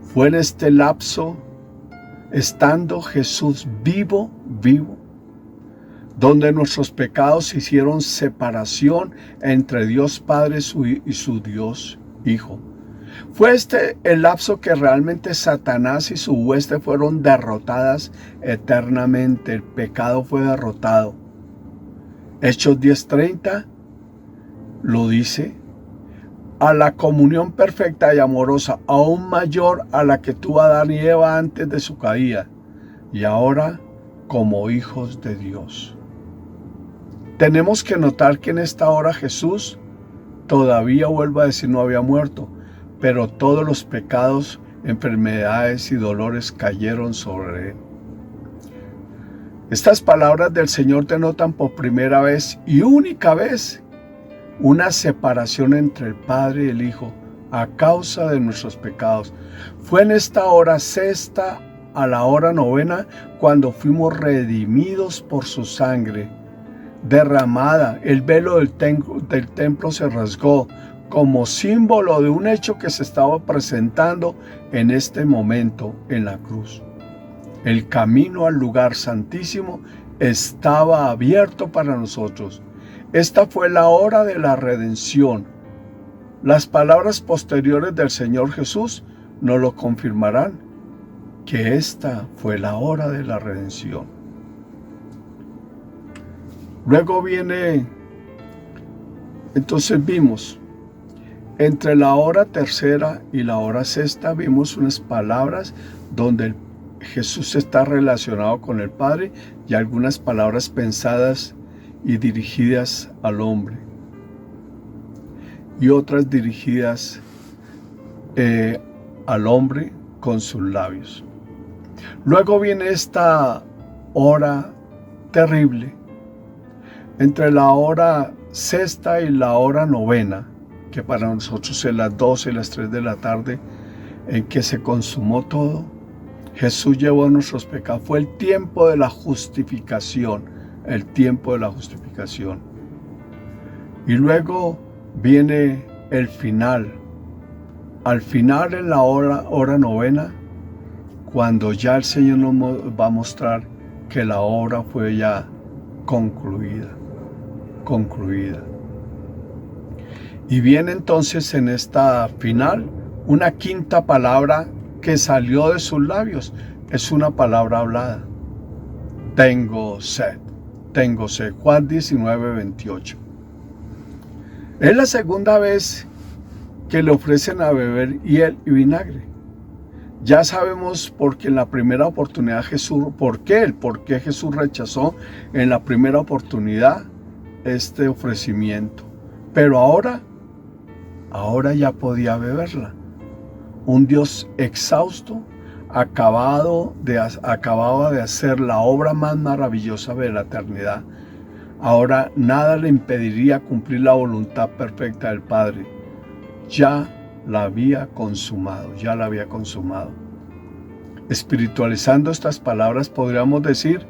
Fue en este lapso, estando Jesús vivo, donde nuestros pecados hicieron separación entre Dios Padre y su Dios Hijo. Fue este el lapso que realmente Satanás y su hueste fueron derrotadas eternamente. El pecado fue derrotado. Hechos 10:30 lo dice: a la comunión perfecta y amorosa, aún mayor a la que tuvo Adán y Eva antes de su caída, y ahora como hijos de Dios. Tenemos que notar que en esta hora Jesús todavía, vuelvo a decir, no había muerto, pero todos los pecados, enfermedades y dolores cayeron sobre Él. Estas palabras del Señor denotan por primera vez y única vez una separación entre el Padre y el Hijo a causa de nuestros pecados. Fue en esta hora sexta a la hora novena cuando fuimos redimidos por su sangre derramada. El velo del templo se rasgó como símbolo de un hecho que se estaba presentando en este momento en la cruz. El camino al lugar santísimo estaba abierto para nosotros. Esta fue la hora de la redención. Las palabras posteriores del Señor Jesús nos lo confirmarán, que esta fue la hora de la redención. Luego viene, entonces vimos, entre la hora tercera y la hora sexta, vimos unas palabras donde Jesús está relacionado con el Padre y algunas palabras pensadas y dirigidas al hombre, y otras dirigidas al hombre con sus labios. Luego viene esta hora terrible, entre la hora sexta y la hora novena, que para nosotros es las 12 y las 3 de la tarde, en que se consumó todo. Jesús llevó nuestros pecados. Fue el tiempo de la justificación, el tiempo de la justificación. Y luego viene el final. Al final, en la hora novena, cuando ya el Señor nos va a mostrar que la obra fue ya concluida. Y viene entonces en esta final una quinta palabra que salió de sus labios. Es una palabra hablada. Tengo sed. Tengo sed. Juan 19:28. Es la segunda vez que le ofrecen a beber hiel y vinagre. Ya sabemos por qué en la primera oportunidad por qué Jesús rechazó en la primera oportunidad este ofrecimiento. Pero ahora ya podía beberla. Un Dios exhausto acababa de hacer la obra más maravillosa de la eternidad. Ahora nada le impediría cumplir la voluntad perfecta del Padre. Ya la había consumado. Espiritualizando estas palabras, podríamos decir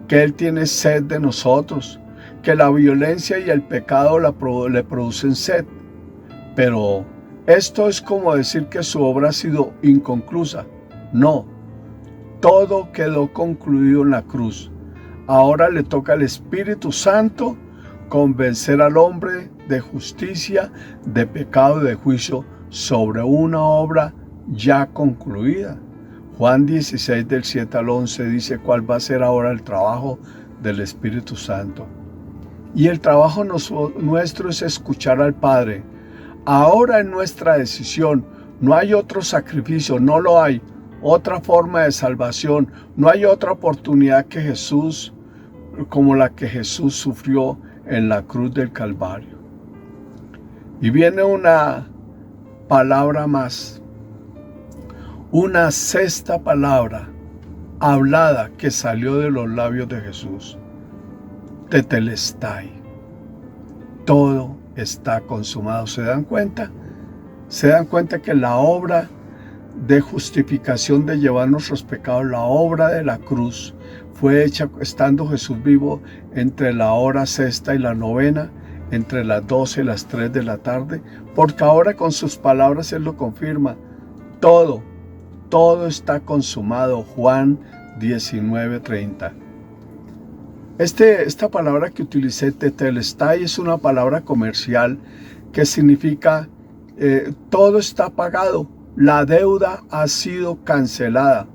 que Él tiene sed de nosotros, que la violencia y el pecado le producen sed. Pero esto es como decir que su obra ha sido inconclusa. No, todo quedó concluido en la cruz. Ahora le toca al Espíritu Santo convencer al hombre de justicia, de pecado y de juicio sobre una obra ya concluida. Juan 16 del 7 al 11 dice cuál va a ser ahora el trabajo del Espíritu Santo. Y el trabajo nuestro es escuchar al Padre. Ahora en nuestra decisión no hay otro sacrificio, no lo hay, otra forma de salvación, no hay otra oportunidad que Jesús, como la que Jesús sufrió en la cruz del Calvario. Y viene una palabra más, una sexta palabra hablada que salió de los labios de Jesús. Tetelestai. Todo está consumado. ¿Se dan cuenta? ¿Se dan cuenta que la obra de justificación, de llevar nuestros pecados, la obra de la cruz, fue hecha estando Jesús vivo entre la hora sexta y la novena, entre las 12 y las 3 de la tarde? Porque ahora con sus palabras Él lo confirma. Todo está consumado. Juan 19:30. Esta palabra que utilicé, tetelestai, es una palabra comercial que significa todo está pagado, la deuda ha sido cancelada.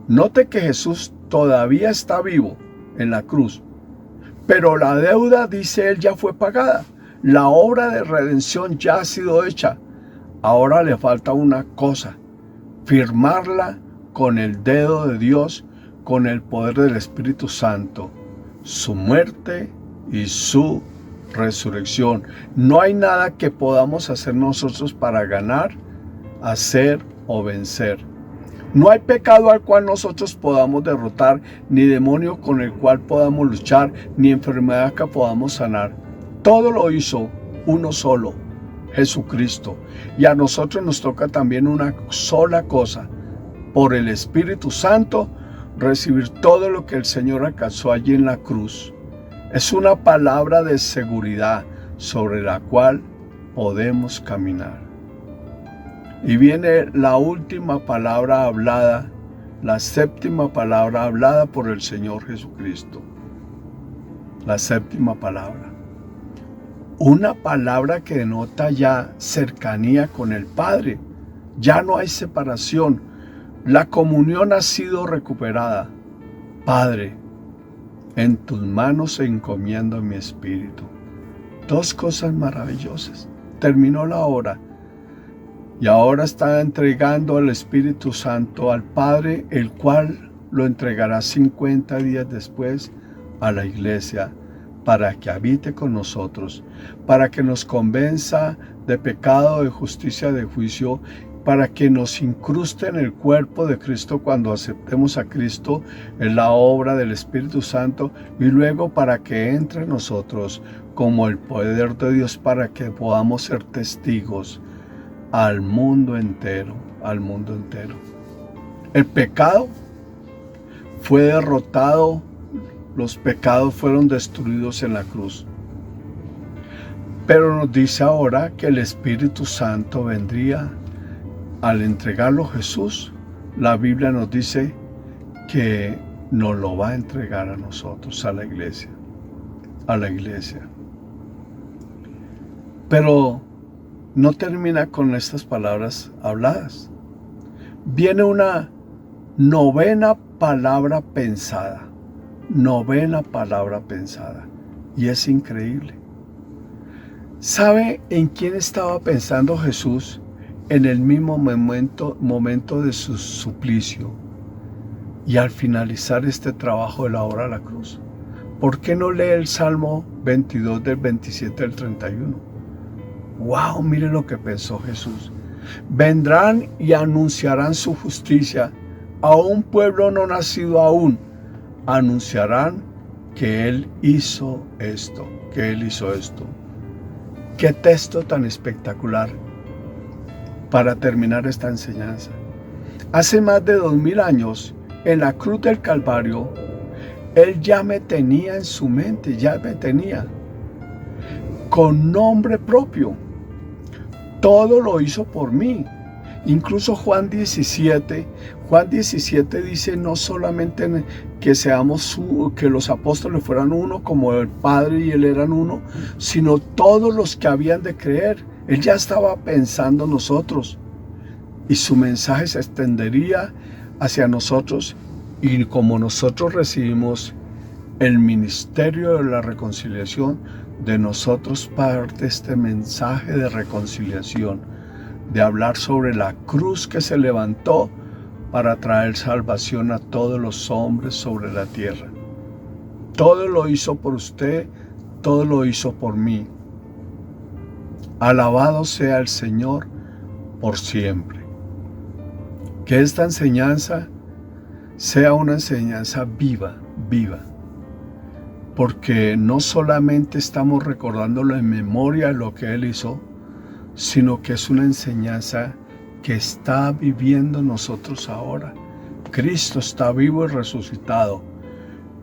Note que Jesús todavía está vivo en la cruz, pero la deuda, dice él, ya fue pagada. La obra de redención ya ha sido hecha. Ahora le falta una cosa: firmarla con el dedo de Dios, con el poder del Espíritu Santo, su muerte y su resurrección. No hay nada que podamos hacer nosotros para ganar, hacer o vencer. No hay pecado al cual nosotros podamos derrotar, ni demonio con el cual podamos luchar, ni enfermedad que podamos sanar. Todo lo hizo uno solo, Jesucristo. Y a nosotros nos toca también una sola cosa: por el Espíritu Santo recibir todo lo que el Señor alcanzó allí en la cruz. Es una palabra de seguridad sobre la cual podemos caminar. Y viene la última palabra hablada, la séptima palabra hablada por el Señor Jesucristo. La séptima palabra. Una palabra que denota ya cercanía con el Padre. Ya no hay separación. La comunión ha sido recuperada. Padre, en tus manos encomiendo mi espíritu. Dos cosas maravillosas. Terminó la hora. Y ahora está entregando al Espíritu Santo al Padre, el cual lo entregará 50 días después a la iglesia, para que habite con nosotros, para que nos convenza de pecado, de justicia, de juicio, para que nos incruste en el cuerpo de Cristo cuando aceptemos a Cristo en la obra del Espíritu Santo, y luego para que entre en nosotros como el poder de Dios, para que podamos ser testigos al mundo entero, al mundo entero. El pecado fue derrotado, los pecados fueron destruidos en la cruz. Pero nos dice ahora que el Espíritu Santo vendría. Al entregarlo Jesús, la Biblia nos dice que nos lo va a entregar a nosotros, a la iglesia. Pero no termina con estas palabras habladas. Viene una novena palabra pensada. Novena palabra pensada. Y es increíble. ¿Sabe en quién estaba pensando Jesús en el mismo momento de su suplicio y al finalizar este trabajo de la obra de la cruz? ¿Por qué no lee el Salmo 22 del 27 al 31? ¡Wow! Mire lo que pensó Jesús. Vendrán y anunciarán su justicia a un pueblo no nacido aún. Anunciarán que Él hizo esto, que Él hizo esto. ¡Qué texto tan espectacular para terminar esta enseñanza! Hace más de 2000 años, en la cruz del Calvario, Él ya me tenía en su mente, ya me tenía, con nombre propio. Todo lo hizo por mí. Incluso Juan 17 dice no solamente que los apóstoles fueran uno, como el Padre y Él eran uno, sino todos los que habían de creer. Él ya estaba pensando en nosotros y su mensaje se extendería hacia nosotros, y como nosotros recibimos el ministerio de la reconciliación, de nosotros parte este mensaje de reconciliación, de hablar sobre la cruz que se levantó para traer salvación a todos los hombres sobre la tierra. Todo lo hizo por usted, todo lo hizo por mí. Alabado sea el Señor por siempre. Que esta enseñanza sea una enseñanza viva, porque no solamente estamos recordándolo en memoria de lo que Él hizo, sino que es una enseñanza que está viviendo nosotros ahora. Cristo está vivo y resucitado,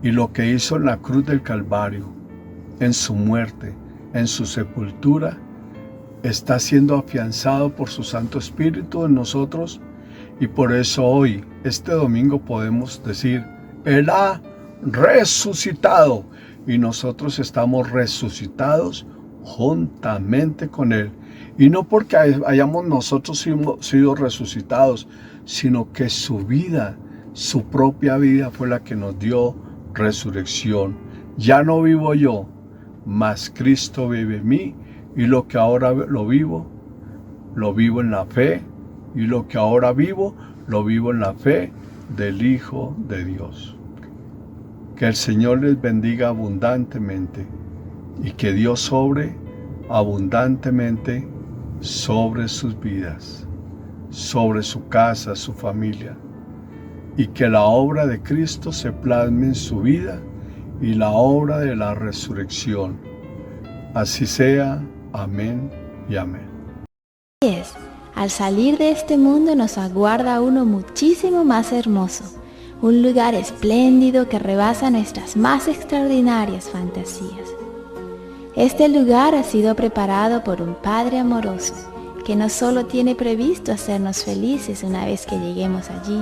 y lo que hizo en la cruz del Calvario, en su muerte, en su sepultura, está siendo afianzado por su Santo Espíritu en nosotros, y por eso hoy, este domingo, podemos decir: Él ha resucitado, y nosotros estamos resucitados juntamente con Él. Y no porque hayamos nosotros sido resucitados, sino que su vida, su propia vida fue la que nos dio resurrección. Ya no vivo yo, mas Cristo vive en mí, y lo que ahora lo vivo en la fe, y lo que ahora vivo, lo vivo en la fe del Hijo de Dios. Que el Señor les bendiga abundantemente, y que Dios sobre abundantemente sobre sus vidas, sobre su casa, su familia, y que la obra de Cristo se plasme en su vida y la obra de la resurrección. Así sea. Amén y amén. Al salir de este mundo nos aguarda uno muchísimo más hermoso, un lugar espléndido que rebasa nuestras más extraordinarias fantasías. Este lugar ha sido preparado por un Padre amoroso, que no solo tiene previsto hacernos felices una vez que lleguemos allí,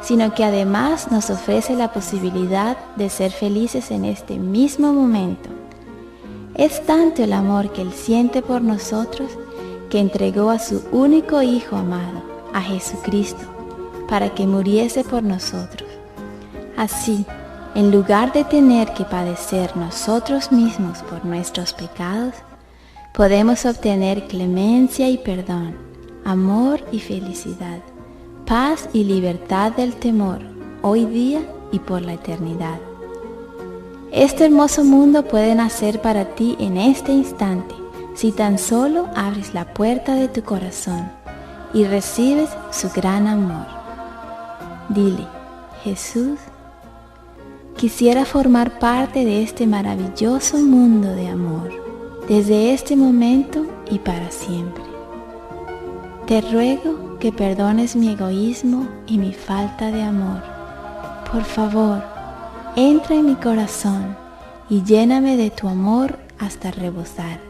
sino que además nos ofrece la posibilidad de ser felices en este mismo momento. Es tanto el amor que Él siente por nosotros, que entregó a su único Hijo amado, a Jesucristo, para que muriese por nosotros. Así, en lugar de tener que padecer nosotros mismos por nuestros pecados, podemos obtener clemencia y perdón, amor y felicidad, paz y libertad del temor, hoy día y por la eternidad. Este hermoso mundo puede nacer para ti en este instante, si tan solo abres la puerta de tu corazón y recibes su gran amor. Dile: Jesús, quisiera formar parte de este maravilloso mundo de amor, desde este momento y para siempre. Te ruego que perdones mi egoísmo y mi falta de amor. Por favor, entra en mi corazón y lléname de tu amor hasta rebosar.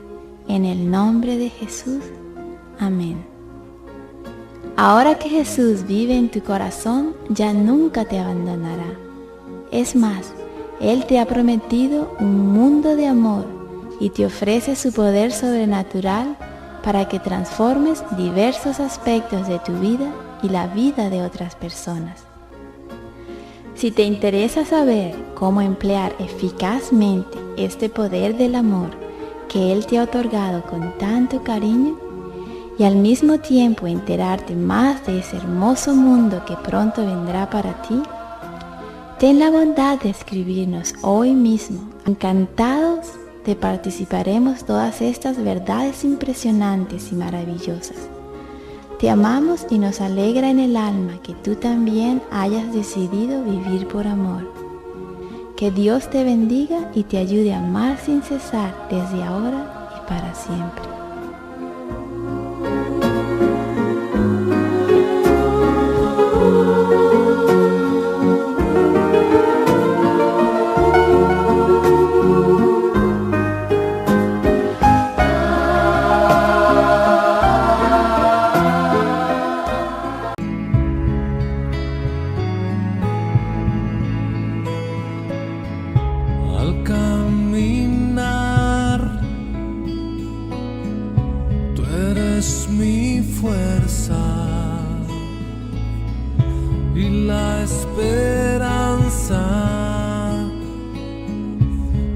En el nombre de Jesús. Amén. Ahora que Jesús vive en tu corazón, ya nunca te abandonará. Es más, Él te ha prometido un mundo de amor y te ofrece su poder sobrenatural para que transformes diversos aspectos de tu vida y la vida de otras personas. Si te interesa saber cómo emplear eficazmente este poder del amor que Él te ha otorgado con tanto cariño y al mismo tiempo enterarte más de ese hermoso mundo que pronto vendrá para ti, ten la bondad de escribirnos hoy mismo. Encantados te participaremos todas estas verdades impresionantes y maravillosas. Te amamos y nos alegra en el alma que tú también hayas decidido vivir por amor. Que Dios te bendiga y te ayude a amar sin cesar desde ahora y para siempre. Al caminar, tú eres mi fuerza y la esperanza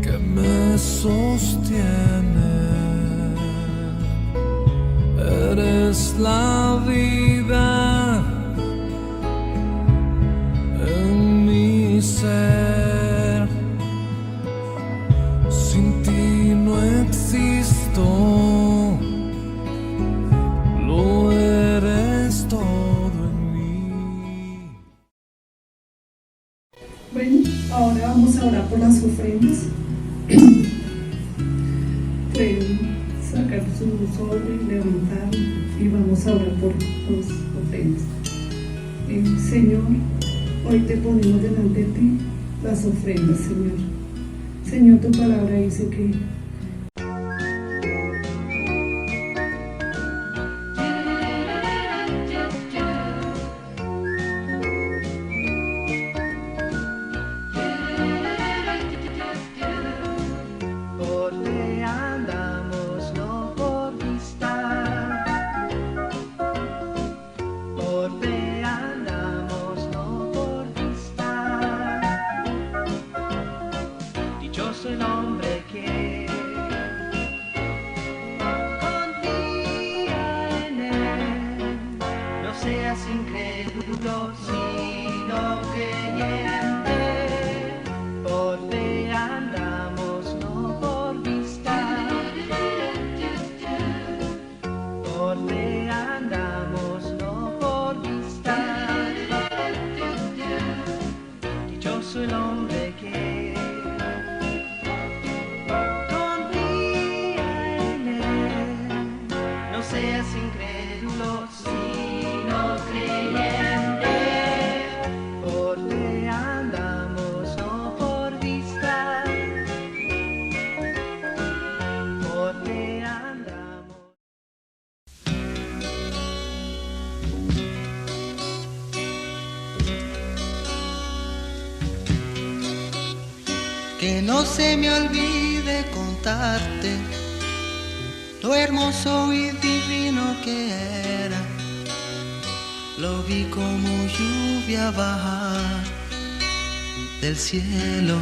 que me sostiene. Eres la vida en mi ser. Sin ti no existo, lo eres todo en mí. Bueno, ahora vamos a orar por las ofrendas. Pueden sacar su sobre y levantarlo y vamos a orar por las ofrendas. Señor, hoy te ponemos delante de ti las ofrendas, Señor. Señor, tu palabra dice que Por fe andamos, no por vista. Por fe andamos, no por vista. Dichoso el hombre que confía en él. No seas incrédulo, sino creyente. Por fe andamos, no por vista. Por fe andamos, no por vista. Dichoso el hombre que confía en él. No seas incrédulo, sino creyente. Por fe andamos, no por vista. Por fe andamos. Que no se me olvide contarte lo hermoso y divino que era. Lo vi como lluvia bajar del cielo,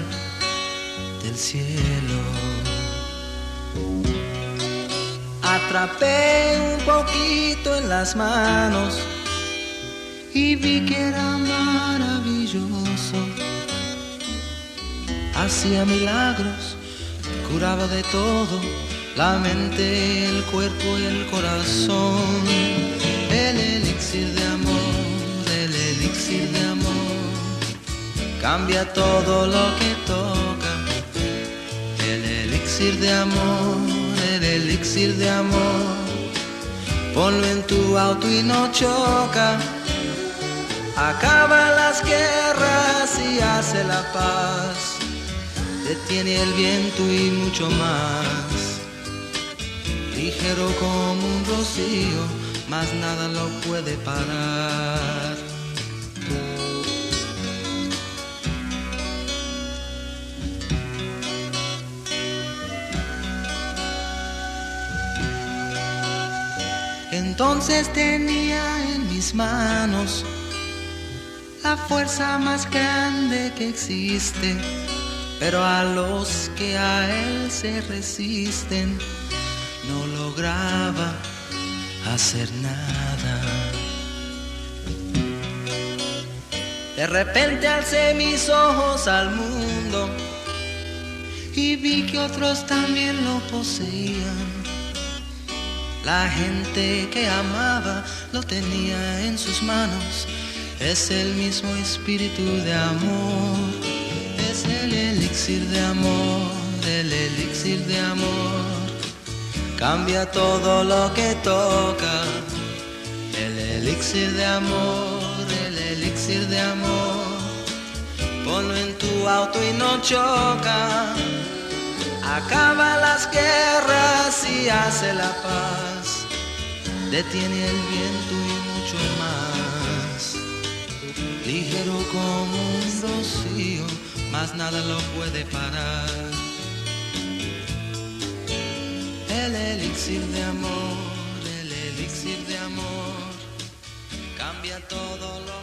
del cielo. Atrapé un poquito en las manos y vi que era maravilloso. Hacía milagros, curaba de todo, la mente, el cuerpo y el corazón. El elixir de amor, el elixir de amor, cambia todo lo que toca. El elixir de amor, el elixir de amor, ponlo en tu auto y no choca. Acaba las guerras y hace la paz, detiene el viento y mucho más. Ligero como un rocío, más nada lo puede parar. Entonces tenía en mis manos la fuerza más grande que existe, pero a los que a él se resisten no lograba hacer nada. De repente alcé mis ojos al mundo y vi que otros también lo poseían. La gente que amaba lo tenía en sus manos. Es el mismo espíritu de amor, es el elixir de amor, el elixir de amor. Cambia todo lo que toca, el elixir de amor, el elixir de amor. Ponlo en tu auto y no choca, acaba las guerras y hace la paz, detiene el viento y mucho más. Ligero como un rocío, mas nada lo puede parar. El elixir de amor, el elixir de amor, cambia todo lo